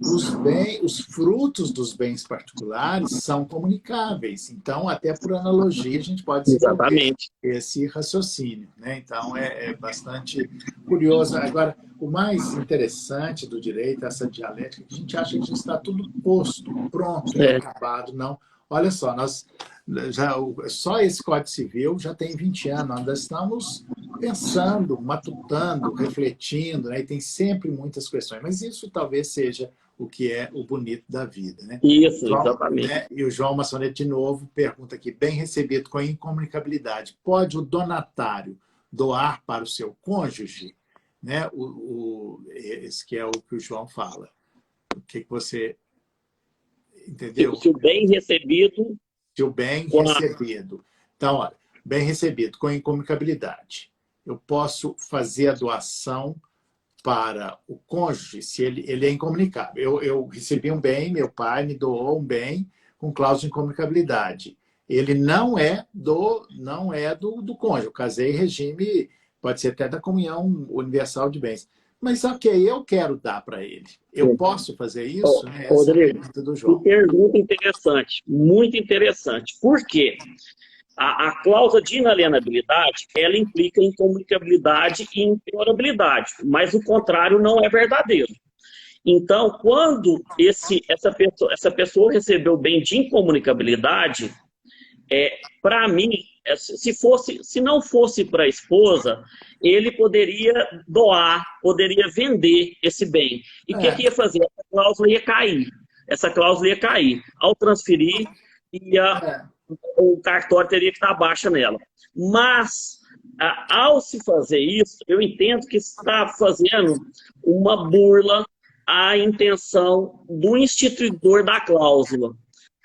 os frutos dos bens particulares são comunicáveis. Então, até por analogia, a gente pode desenvolver esse raciocínio, né? Então, é bastante curioso. Agora, o mais interessante do direito, essa dialética, que a gente acha que já está tudo posto, pronto, acabado. Não. Olha só, só esse Código Civil já tem 20 anos, nós ainda estamos pensando, matutando, refletindo, né? E tem sempre muitas questões, mas isso talvez seja o que é o bonito da vida, né? Isso, exatamente. Né? E o João Maçonete, de novo, pergunta aqui, bem recebido com incomunicabilidade, pode o donatário doar para o seu cônjuge? Né? Esse que é o que o João fala. O que você entendeu? Se o bem recebido... Se o bem recebido. Então, olha, bem recebido com incomunicabilidade. Eu posso fazer a doação para o cônjuge se ele é incomunicável. Eu recebi um bem, meu pai me doou um bem com cláusula de incomunicabilidade. Ele não é do cônjuge. Eu casei em regime, pode ser até da comunhão universal de bens. Mas, ok, eu quero dar para ele. Eu posso fazer isso? Essa é a pergunta do João. Que pergunta interessante, muito interessante. Por quê? A cláusula de inalienabilidade, ela implica incomunicabilidade e impenhorabilidade, mas o contrário não é verdadeiro. Então, quando essa pessoa recebeu o bem de incomunicabilidade, para mim, se não fosse para a esposa, ele poderia doar, poderia vender esse bem. E o que ia fazer? Essa cláusula ia cair. Ao transferir, o cartório teria que dar baixa nela. Mas, ao se fazer isso, eu entendo que está fazendo uma burla à intenção do instituidor da cláusula.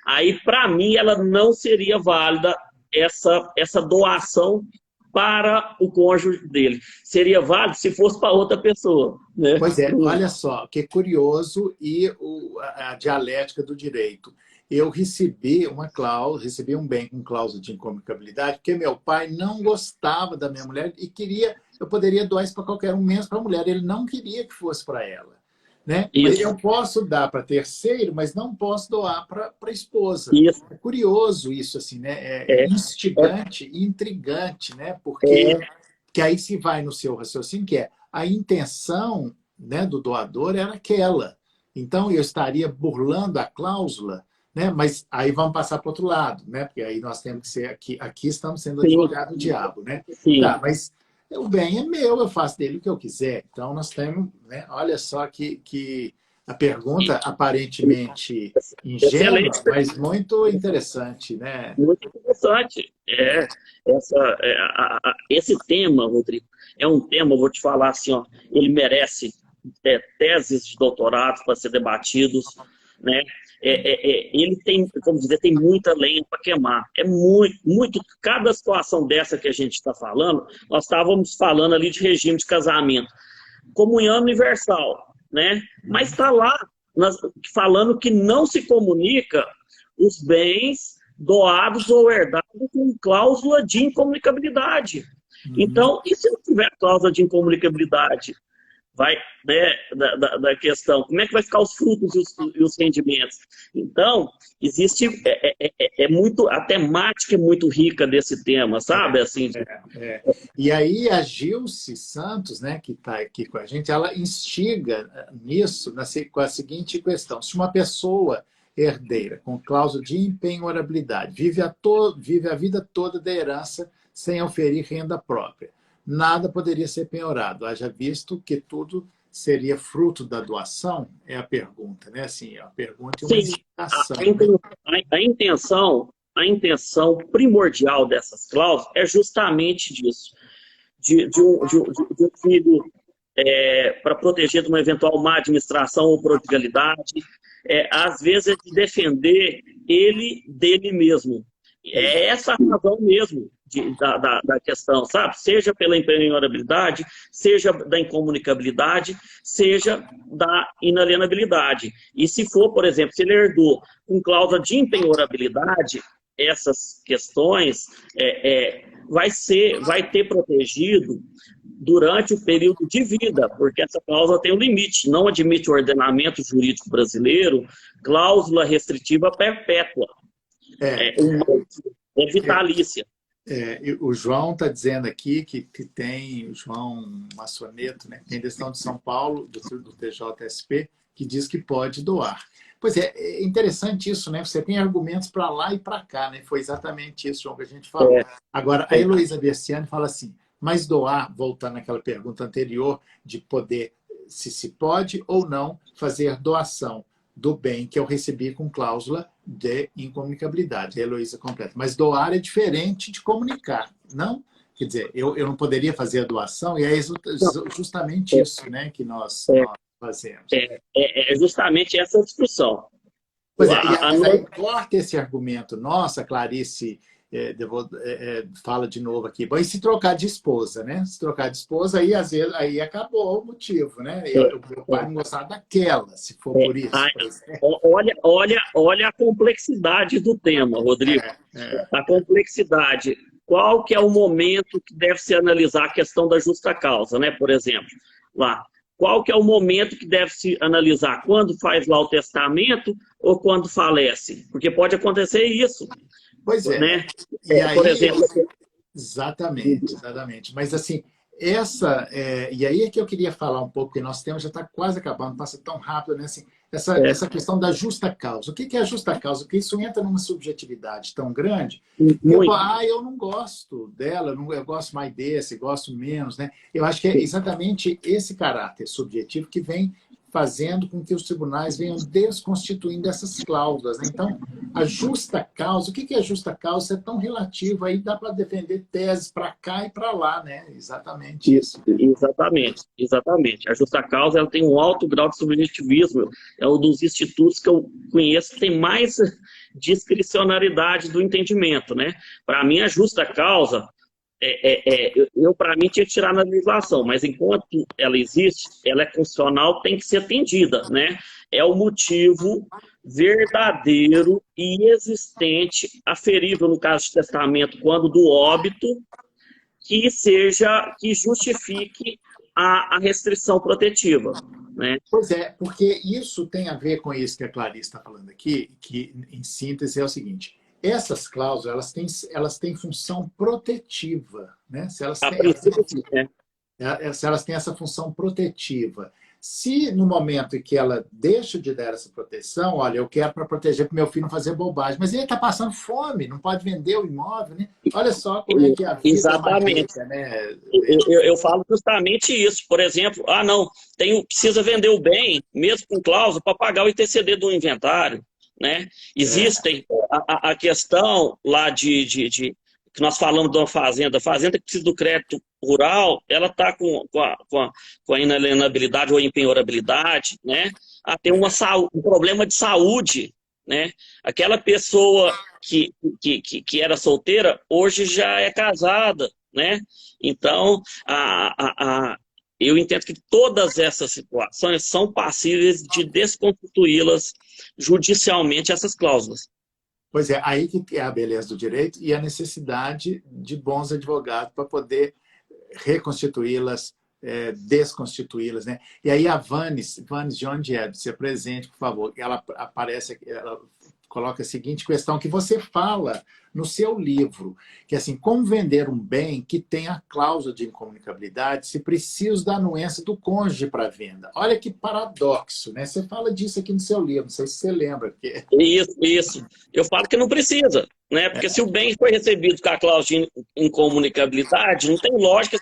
Aí, para mim, ela não seria válida essa doação para o cônjuge dele. Seria válido se fosse para outra pessoa. Né? Pois é, olha só, que curioso e a dialética do direito. Eu recebi um bem com cláusula de incomunicabilidade, porque meu pai não gostava da minha mulher e eu poderia doar isso para qualquer um, menos para a mulher. Ele não queria que fosse para ela. Né? Eu posso dar para terceiro, mas não posso doar para a esposa. Isso. É curioso isso, assim, né? É instigante e intrigante, né? Porque que aí se vai no seu raciocínio, que é a intenção, né, do doador era aquela. Então, eu estaria burlando a cláusula, né? Mas aí vamos passar para o outro lado, né? Porque aí nós temos que ser aqui estamos sendo advogado do diabo, né? Sim. Tá, mas o bem é meu, eu faço dele o que eu quiser. Então, nós temos, né? Olha só que a pergunta aparentemente ingênua, mas muito interessante, né? Muito interessante. Esse tema, Rodrigo, é um tema, eu vou te falar assim, ó, ele merece teses de doutorado para ser debatidos, né? Ele tem, como dizer, tem muita lenha para queimar. É muito. Cada situação dessa que a gente está falando, nós estávamos falando ali de regime de casamento, comunhão universal, né? Mas está lá falando que não se comunica os bens doados ou herdados com cláusula de incomunicabilidade. Então, e se não tiver cláusula de incomunicabilidade? Vai, né, da questão, como é que vai ficar os frutos e os rendimentos? Então, existe, a temática é muito rica desse tema, sabe? Assim, E aí a Gilce Santos, né, que está aqui com a gente, ela instiga nisso com a seguinte questão: se uma pessoa herdeira com cláusula de impenhorabilidade vive a vida toda da herança sem oferir renda própria, nada poderia ser penhorado, haja visto que tudo seria fruto da doação? É a pergunta, né? Assim, a pergunta e uma explicação. A intenção primordial dessas cláusulas é justamente disso, de um filho para proteger de uma eventual má administração ou prodigalidade, às vezes é de defender ele dele mesmo. É essa a razão mesmo da questão, sabe? Seja pela impenhorabilidade, seja da incomunicabilidade, seja da inalienabilidade. E se for, por exemplo, se ele herdou com cláusula de impenhorabilidade, essas questões vai ter protegido durante o período de vida, porque essa cláusula tem um limite, não admite o ordenamento jurídico brasileiro cláusula restritiva perpétua. É vitalícia. O João está dizendo aqui que tem, o João Massoneto, né, tem decisão de São Paulo, do TJSP, que diz que pode doar. Pois é interessante isso, né? Você tem argumentos para lá e para cá, né? Foi exatamente isso, João, que a gente falou. Agora, a Heloísa Berciani fala assim, mas doar, voltando àquela pergunta anterior, de poder, se pode ou não fazer doação do bem que eu recebi com cláusula de incomunicabilidade. A Heloísa completa. Mas doar é diferente de comunicar, não? Quer dizer, eu não poderia fazer a doação, e é justamente isso, né, que nós fazemos. É justamente essa discussão. Pois é, mas aí corta esse argumento. Nossa, Clarice fala de novo aqui. Bom, e se trocar de esposa, né? Se trocar de esposa, aí às vezes aí acabou o motivo, né? Meu pai não gostava daquela, se for por isso. Olha a complexidade do tema, Rodrigo. A complexidade. Qual que é o momento que deve se analisar a questão da justa causa, né? Por exemplo, lá. Qual que é o momento que deve se analisar? Quando faz lá o testamento ou quando falece? Porque pode acontecer isso. Pois é. Né? E aí, por exemplo... Exatamente. Mas assim, e aí é que eu queria falar um pouco, porque nosso tempo já está quase acabando, passa tão rápido, né? Assim, essa questão da justa causa. O que é a justa causa? Porque isso entra numa subjetividade tão grande. Eu não gosto dela, eu gosto mais desse, gosto menos, né? Eu acho que é exatamente esse caráter subjetivo que vem fazendo com que os tribunais venham desconstituindo essas cláusulas, né? Então, a justa causa, o que é justa causa? É tão relativo, aí dá para defender teses para cá e para lá, né? Exatamente isso. Exatamente. A justa causa ela tem um alto grau de subjetivismo, é um dos institutos que eu conheço que tem mais discricionariedade do entendimento, né? Para mim, a justa causa para mim, tinha que tirar na legislação, mas enquanto ela existe, ela é constitucional, tem que ser atendida, né? É o motivo verdadeiro e existente, aferível no caso de testamento, quando do óbito, que justifique a restrição protetiva, né? Pois é, porque isso tem a ver com isso que a Clarice está falando aqui, que, em síntese, é o seguinte: essas cláusulas elas têm função protetiva, né? Se elas têm essa função protetiva. Se no momento em que ela deixa de dar essa proteção, olha, eu quero para proteger para meu filho não fazer bobagem, mas ele está passando fome, não pode vender o imóvel, né? Olha só como é que a vida Exatamente. É né? Eu falo justamente isso. Por exemplo, precisa vender o bem, mesmo com cláusula, para pagar o ITCD do inventário. Né? Existem a questão lá que nós falamos de uma fazenda, a fazenda que precisa do crédito rural, ela está com a inalienabilidade ou empenhorabilidade, né? Tem um problema de saúde, né? Aquela pessoa que era solteira, hoje já é casada, né? Então, eu entendo que todas essas situações são passíveis de desconstituí-las judicialmente, essas cláusulas. Pois é, aí que é a beleza do direito e a necessidade de bons advogados para poder reconstituí-las, desconstituí-las, né? E aí a Vanes de onde é? Se apresente, por favor. Ela coloca a seguinte questão que você fala no seu livro, que é assim, como vender um bem que tem a cláusula de incomunicabilidade se preciso da anuência do cônjuge para venda. Olha que paradoxo, né? Você fala disso aqui no seu livro, não sei se você lembra. Porque... Isso. Eu falo que não precisa, né? Porque se o bem foi recebido com a cláusula de incomunicabilidade, não tem lógica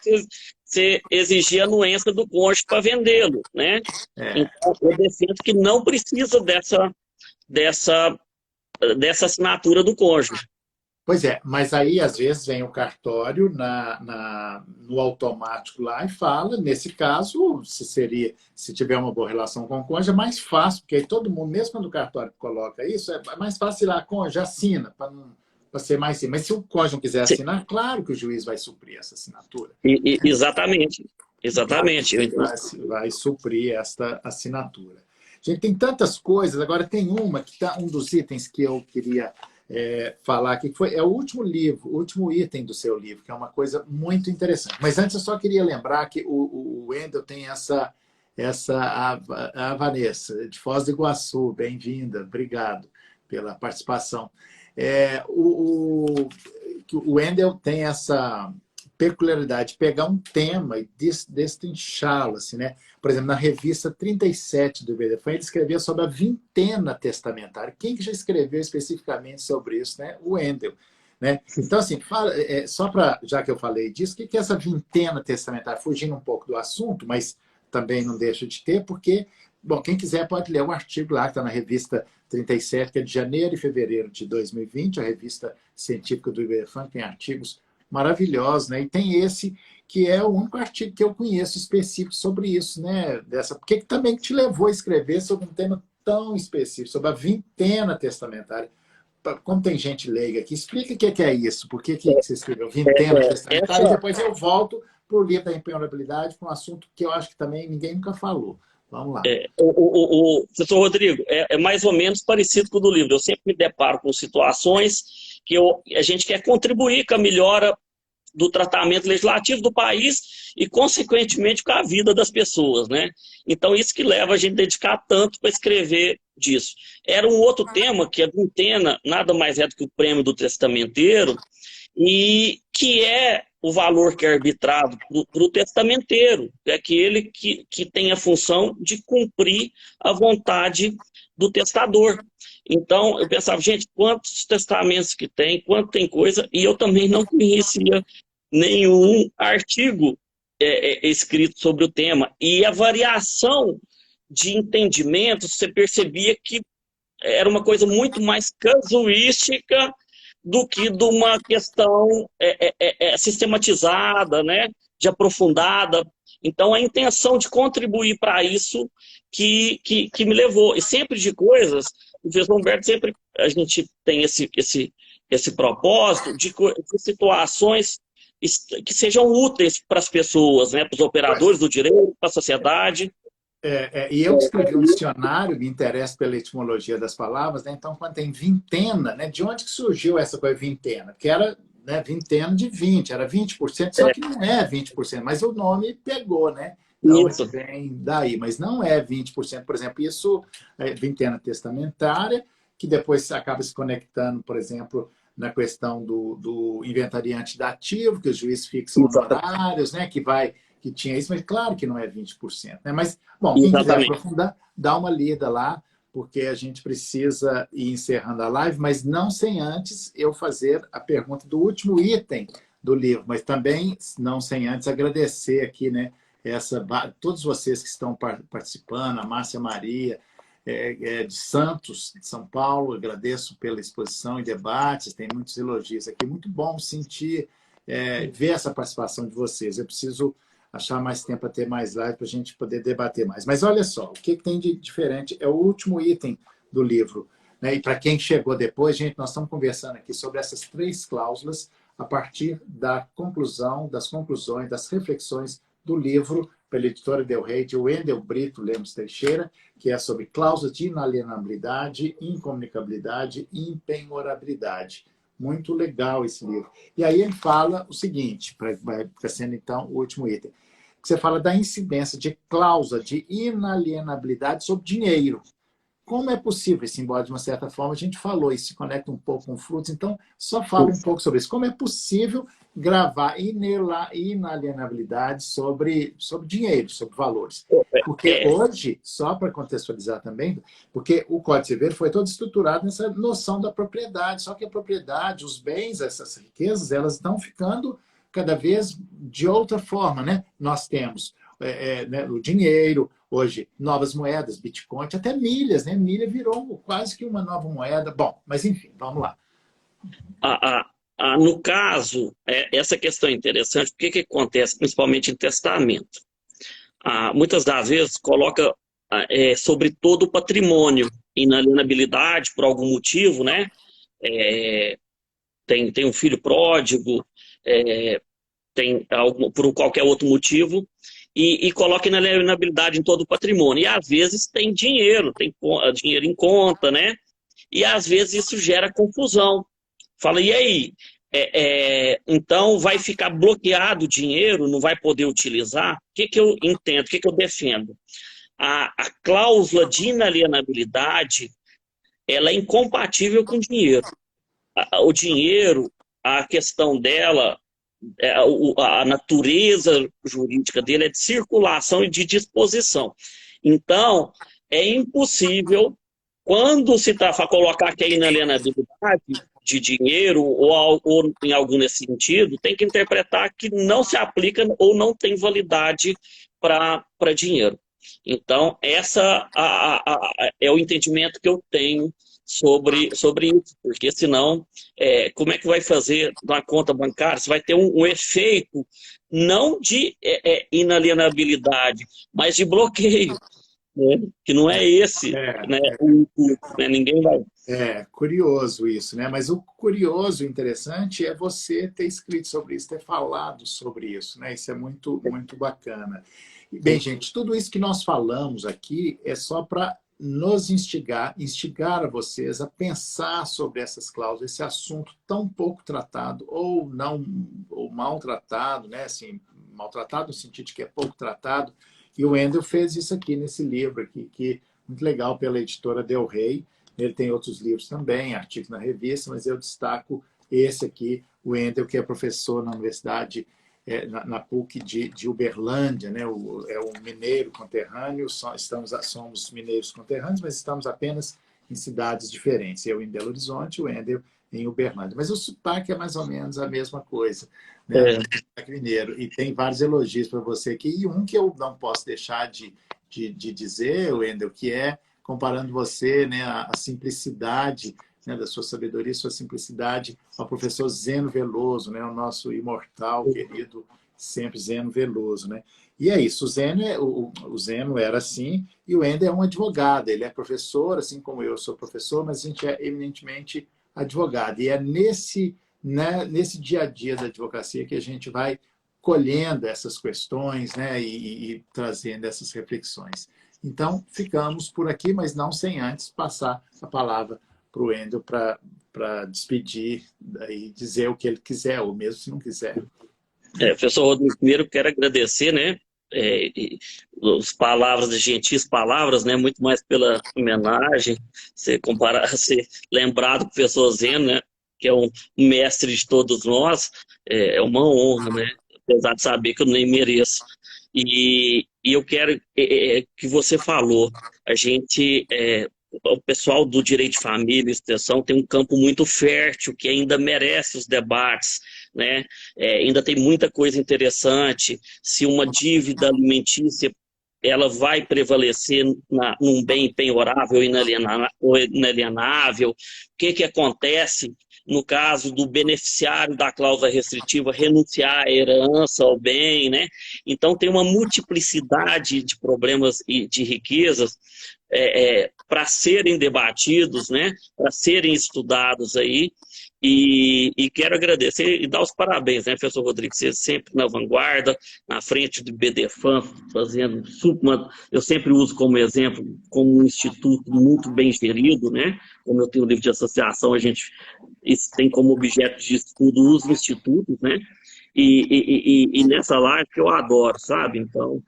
você exigir a anuência do cônjuge para vendê-lo, né? Então, eu defendo que não precisa dessa assinatura do cônjuge. Pois é, mas aí às vezes vem o cartório no automático lá e fala, nesse caso, se tiver uma boa relação com o cônjuge, é mais fácil, porque aí todo mundo, mesmo quando o cartório coloca isso, é mais fácil ir lá, cônjuge, assina, para para ser mais simples. Mas se o cônjuge não quiser assinar, claro que o juiz vai suprir essa assinatura. Exatamente. Exatamente. Vai suprir esta assinatura. Gente, tem tantas coisas. Agora tem uma que tá um dos itens que eu queria falar aqui, que é o último livro, o último item do seu livro, que é uma coisa muito interessante. Mas antes eu só queria lembrar que o Wendel tem a Vanessa, de Foz do Iguaçu, bem-vinda, obrigado pela participação. O Wendel tem essa peculiaridade de pegar um tema e destrinchá-lo, assim, né? Por exemplo, na revista 37 do IBDFAN, ele escreveu sobre a vintena testamentária. Quem que já escreveu especificamente sobre isso, né? O Wendel. Né? Então, assim, só para, já que eu falei disso, o que é essa vintena testamentária? Fugindo um pouco do assunto, mas também não deixa de ter, porque, bom, quem quiser pode ler o artigo lá, que está na revista 37, que é de janeiro e fevereiro de 2020, a revista científica do IBFAN, tem artigos maravilhosos, né? E tem esse que é o único artigo que eu conheço específico sobre isso, né? Porque também te levou a escrever sobre um tema tão específico, sobre a vintena testamentária. Como tem gente leiga aqui, explica o que é isso, por que você escreveu vintena testamentária, e depois eu volto para o livro da impenhorabilidade, com um assunto que eu acho que também ninguém nunca falou. Vamos lá. Professor Rodrigo, é mais ou menos parecido com o do livro. Eu sempre me deparo com situações que a gente quer contribuir com a melhora do tratamento legislativo do país e, consequentemente, com a vida das pessoas, né? Então, isso que leva a gente a dedicar tanto para escrever disso. Era um outro tema, que a vintena nada mais é do que o prêmio do testamenteiro, e que é o valor que é arbitrado para o testamenteiro, é aquele que tem a função de cumprir a vontade do testador. Então, eu pensava, gente, quantos testamentos que tem, quanto tem coisa, e eu também não conhecia nenhum artigo escrito sobre o tema. E a variação de entendimentos, você percebia que era uma coisa muito mais casuística do que de uma questão sistematizada, né, de aprofundada. Então, a intenção de contribuir para isso que me levou. E sempre de coisas, o professor Humberto, sempre a gente tem esse propósito de situações que sejam úteis para as pessoas, né, para os operadores do direito, para a sociedade. E eu escrevi um dicionário, me interesso pela etimologia das palavras, né? Então, quando tem vintena, né? De onde que surgiu essa coisa vintena? Que era, né, vintena de 20, era 20%, só que não é 20%, mas o nome pegou, né? Então, isso vem daí, mas não é 20%. Por exemplo, isso é vintena testamentária, que depois acaba se conectando, por exemplo, na questão do inventariante dativo, que os juízes fixam honorários, né? Que tinha isso, mas claro que não é 20%. Né? Mas, bom, quem quiser aprofundar, dá uma lida lá, porque a gente precisa ir encerrando a live, mas não sem antes eu fazer a pergunta do último item do livro, mas também não sem antes agradecer aqui, né, todos vocês que estão participando, a Márcia Maria, de Santos, de São Paulo, agradeço pela exposição e debates, tem muitos elogios aqui, muito bom sentir, ver essa participação de vocês. Eu preciso achar mais tempo para ter mais live para a gente poder debater mais. Mas olha só, o que tem de diferente é o último item do livro. Né? E para quem chegou depois, gente, nós estamos conversando aqui sobre essas 3 cláusulas a partir das conclusões, das reflexões do livro pela editora Del Rey, de Wendel Brito Lemos Teixeira, que é sobre cláusulas de inalienabilidade, incomunicabilidade e impenhorabilidade. Muito legal esse livro. E aí ele fala o seguinte, vai sendo então o último item, que você fala da incidência de cláusula de inalienabilidade sobre dinheiro. Como é possível, esse embora de uma certa forma, a gente falou, e se conecta um pouco com frutos, então só fala um pouco sobre isso. Como é possível gravar inalienabilidade sobre dinheiro, sobre valores? Porque hoje, só para contextualizar também, porque o Código Civil foi todo estruturado nessa noção da propriedade, só que a propriedade, os bens, essas riquezas, elas estão ficando cada vez de outra forma, né? Nós temos né, o dinheiro, hoje, novas moedas, Bitcoin, até milhas, né? Milha virou quase que uma nova moeda. Bom, mas enfim, vamos lá. No caso, essa questão é interessante, porque que acontece, principalmente em testamento? Muitas das vezes coloca sobre todo o patrimônio, inalienabilidade por algum motivo, né? tem um filho pródigo, por qualquer outro motivo, e coloca inalienabilidade em todo o patrimônio. E às vezes tem dinheiro em conta, né? E às vezes isso gera confusão. Fala, e aí? Então vai ficar bloqueado o dinheiro, não vai poder utilizar? O que eu entendo, o que eu defendo? A cláusula de inalienabilidade, ela é incompatível com o dinheiro. O dinheiro, a questão dela, a natureza jurídica dele é de circulação e de disposição. Então, é impossível, quando se está para colocar que é inalienabilidade de dinheiro ou em algum nesse sentido, tem que interpretar que não se aplica ou não tem validade para dinheiro. Então, essa é o entendimento que eu tenho sobre isso, porque senão, como é que vai fazer na conta bancária? Você vai ter um efeito não de inalienabilidade, mas de bloqueio, né? Que não é esse, né? Né? Ninguém vai... Curioso isso, né? Mas o curioso e interessante é você ter escrito sobre isso, ter falado sobre isso, né? Isso é muito, muito bacana. Bem, gente, tudo isso que nós falamos aqui é só para nos instigar a vocês a pensar sobre essas cláusulas, esse assunto tão pouco tratado, ou não, ou maltratado, né? Assim, maltratado no sentido de que é pouco tratado. E o Wendel fez isso aqui nesse livro aqui, que muito legal, pela editora Del Rey. Ele tem outros livros também, artigos na revista, mas eu destaco esse aqui, o Wendel, que é professor na Universidade, na PUC de Uberlândia, né? É um mineiro conterrâneo, somos mineiros conterrâneos, mas estamos apenas em cidades diferentes. Eu em Belo Horizonte, o Wendel em Uberlândia. Mas o sotaque é mais ou menos a mesma coisa, né? O sotaque mineiro. E tem vários elogios para você aqui, e um que eu não posso deixar de dizer, Wendel, que é comparando você, né, a simplicidade, né, da sua sabedoria, sua simplicidade, ao professor Zeno Veloso, né, o nosso imortal, querido, sempre Zeno Veloso. Né? E é isso, o Zeno era assim, e o Wendel é um advogado, ele é professor, assim como eu sou professor, mas a gente é eminentemente advogado. E é nesse dia a dia da advocacia que a gente vai colhendo essas questões, né, e trazendo essas reflexões. Então, ficamos por aqui, mas não sem antes passar a palavra para o Wendel para despedir e dizer o que ele quiser, ou mesmo se não quiser. Professor Rodrigo, primeiro quero agradecer, né? As palavras, as gentis palavras, né? Muito mais pela homenagem, ser lembrado do professor Zeno, né? Que é um mestre de todos nós, é uma honra, né? Apesar de saber que eu nem mereço. E eu quero que você falou, o pessoal do direito de família e extensão tem um campo muito fértil que ainda merece os debates, né? Ainda tem muita coisa interessante. Se uma dívida alimentícia ela vai prevalecer num bem penhorável ou inalienável, o que acontece no caso do beneficiário da cláusula restritiva renunciar à herança, ao bem, né? Então tem uma multiplicidade de problemas e de riquezas para serem debatidos, né? Para serem estudados aí. E quero agradecer e dar os parabéns, né, professor Rodrigo? Você sempre na vanguarda, na frente do BDFAM, fazendo eu sempre uso como exemplo, como um instituto muito bem gerido, né? Como eu tenho um livro de associação, isso tem como objeto de estudo os institutos, né? E nessa live que eu adoro, sabe? Então,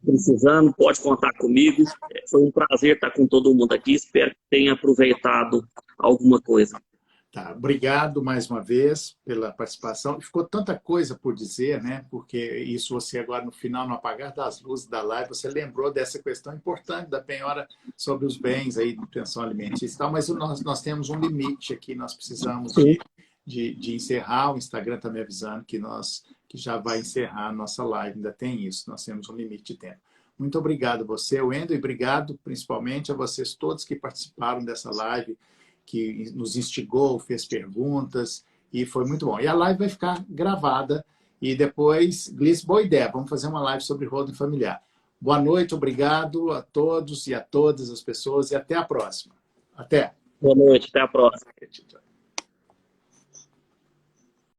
precisando, pode contar comigo. Foi um prazer estar com todo mundo aqui. Espero que tenha aproveitado alguma coisa. Tá, obrigado mais uma vez pela participação. Ficou tanta coisa por dizer, né? Porque isso você agora no final, no apagar das luzes da live, você lembrou dessa questão importante da penhora sobre os bens aí de pensão alimentícia e tal, mas nós temos um limite aqui, nós precisamos de encerrar. O Instagram está me avisando que já vai encerrar a nossa live, ainda tem isso, nós temos um limite de tempo. Muito obrigado a você, Wendel, e obrigado principalmente a vocês todos que participaram dessa live, que nos instigou, fez perguntas, e foi muito bom. E a live vai ficar gravada, e depois, Glice, boa ideia, vamos fazer uma live sobre holding familiar. Boa noite, obrigado a todos e a todas as pessoas, e até a próxima. Até. Boa noite, até a próxima.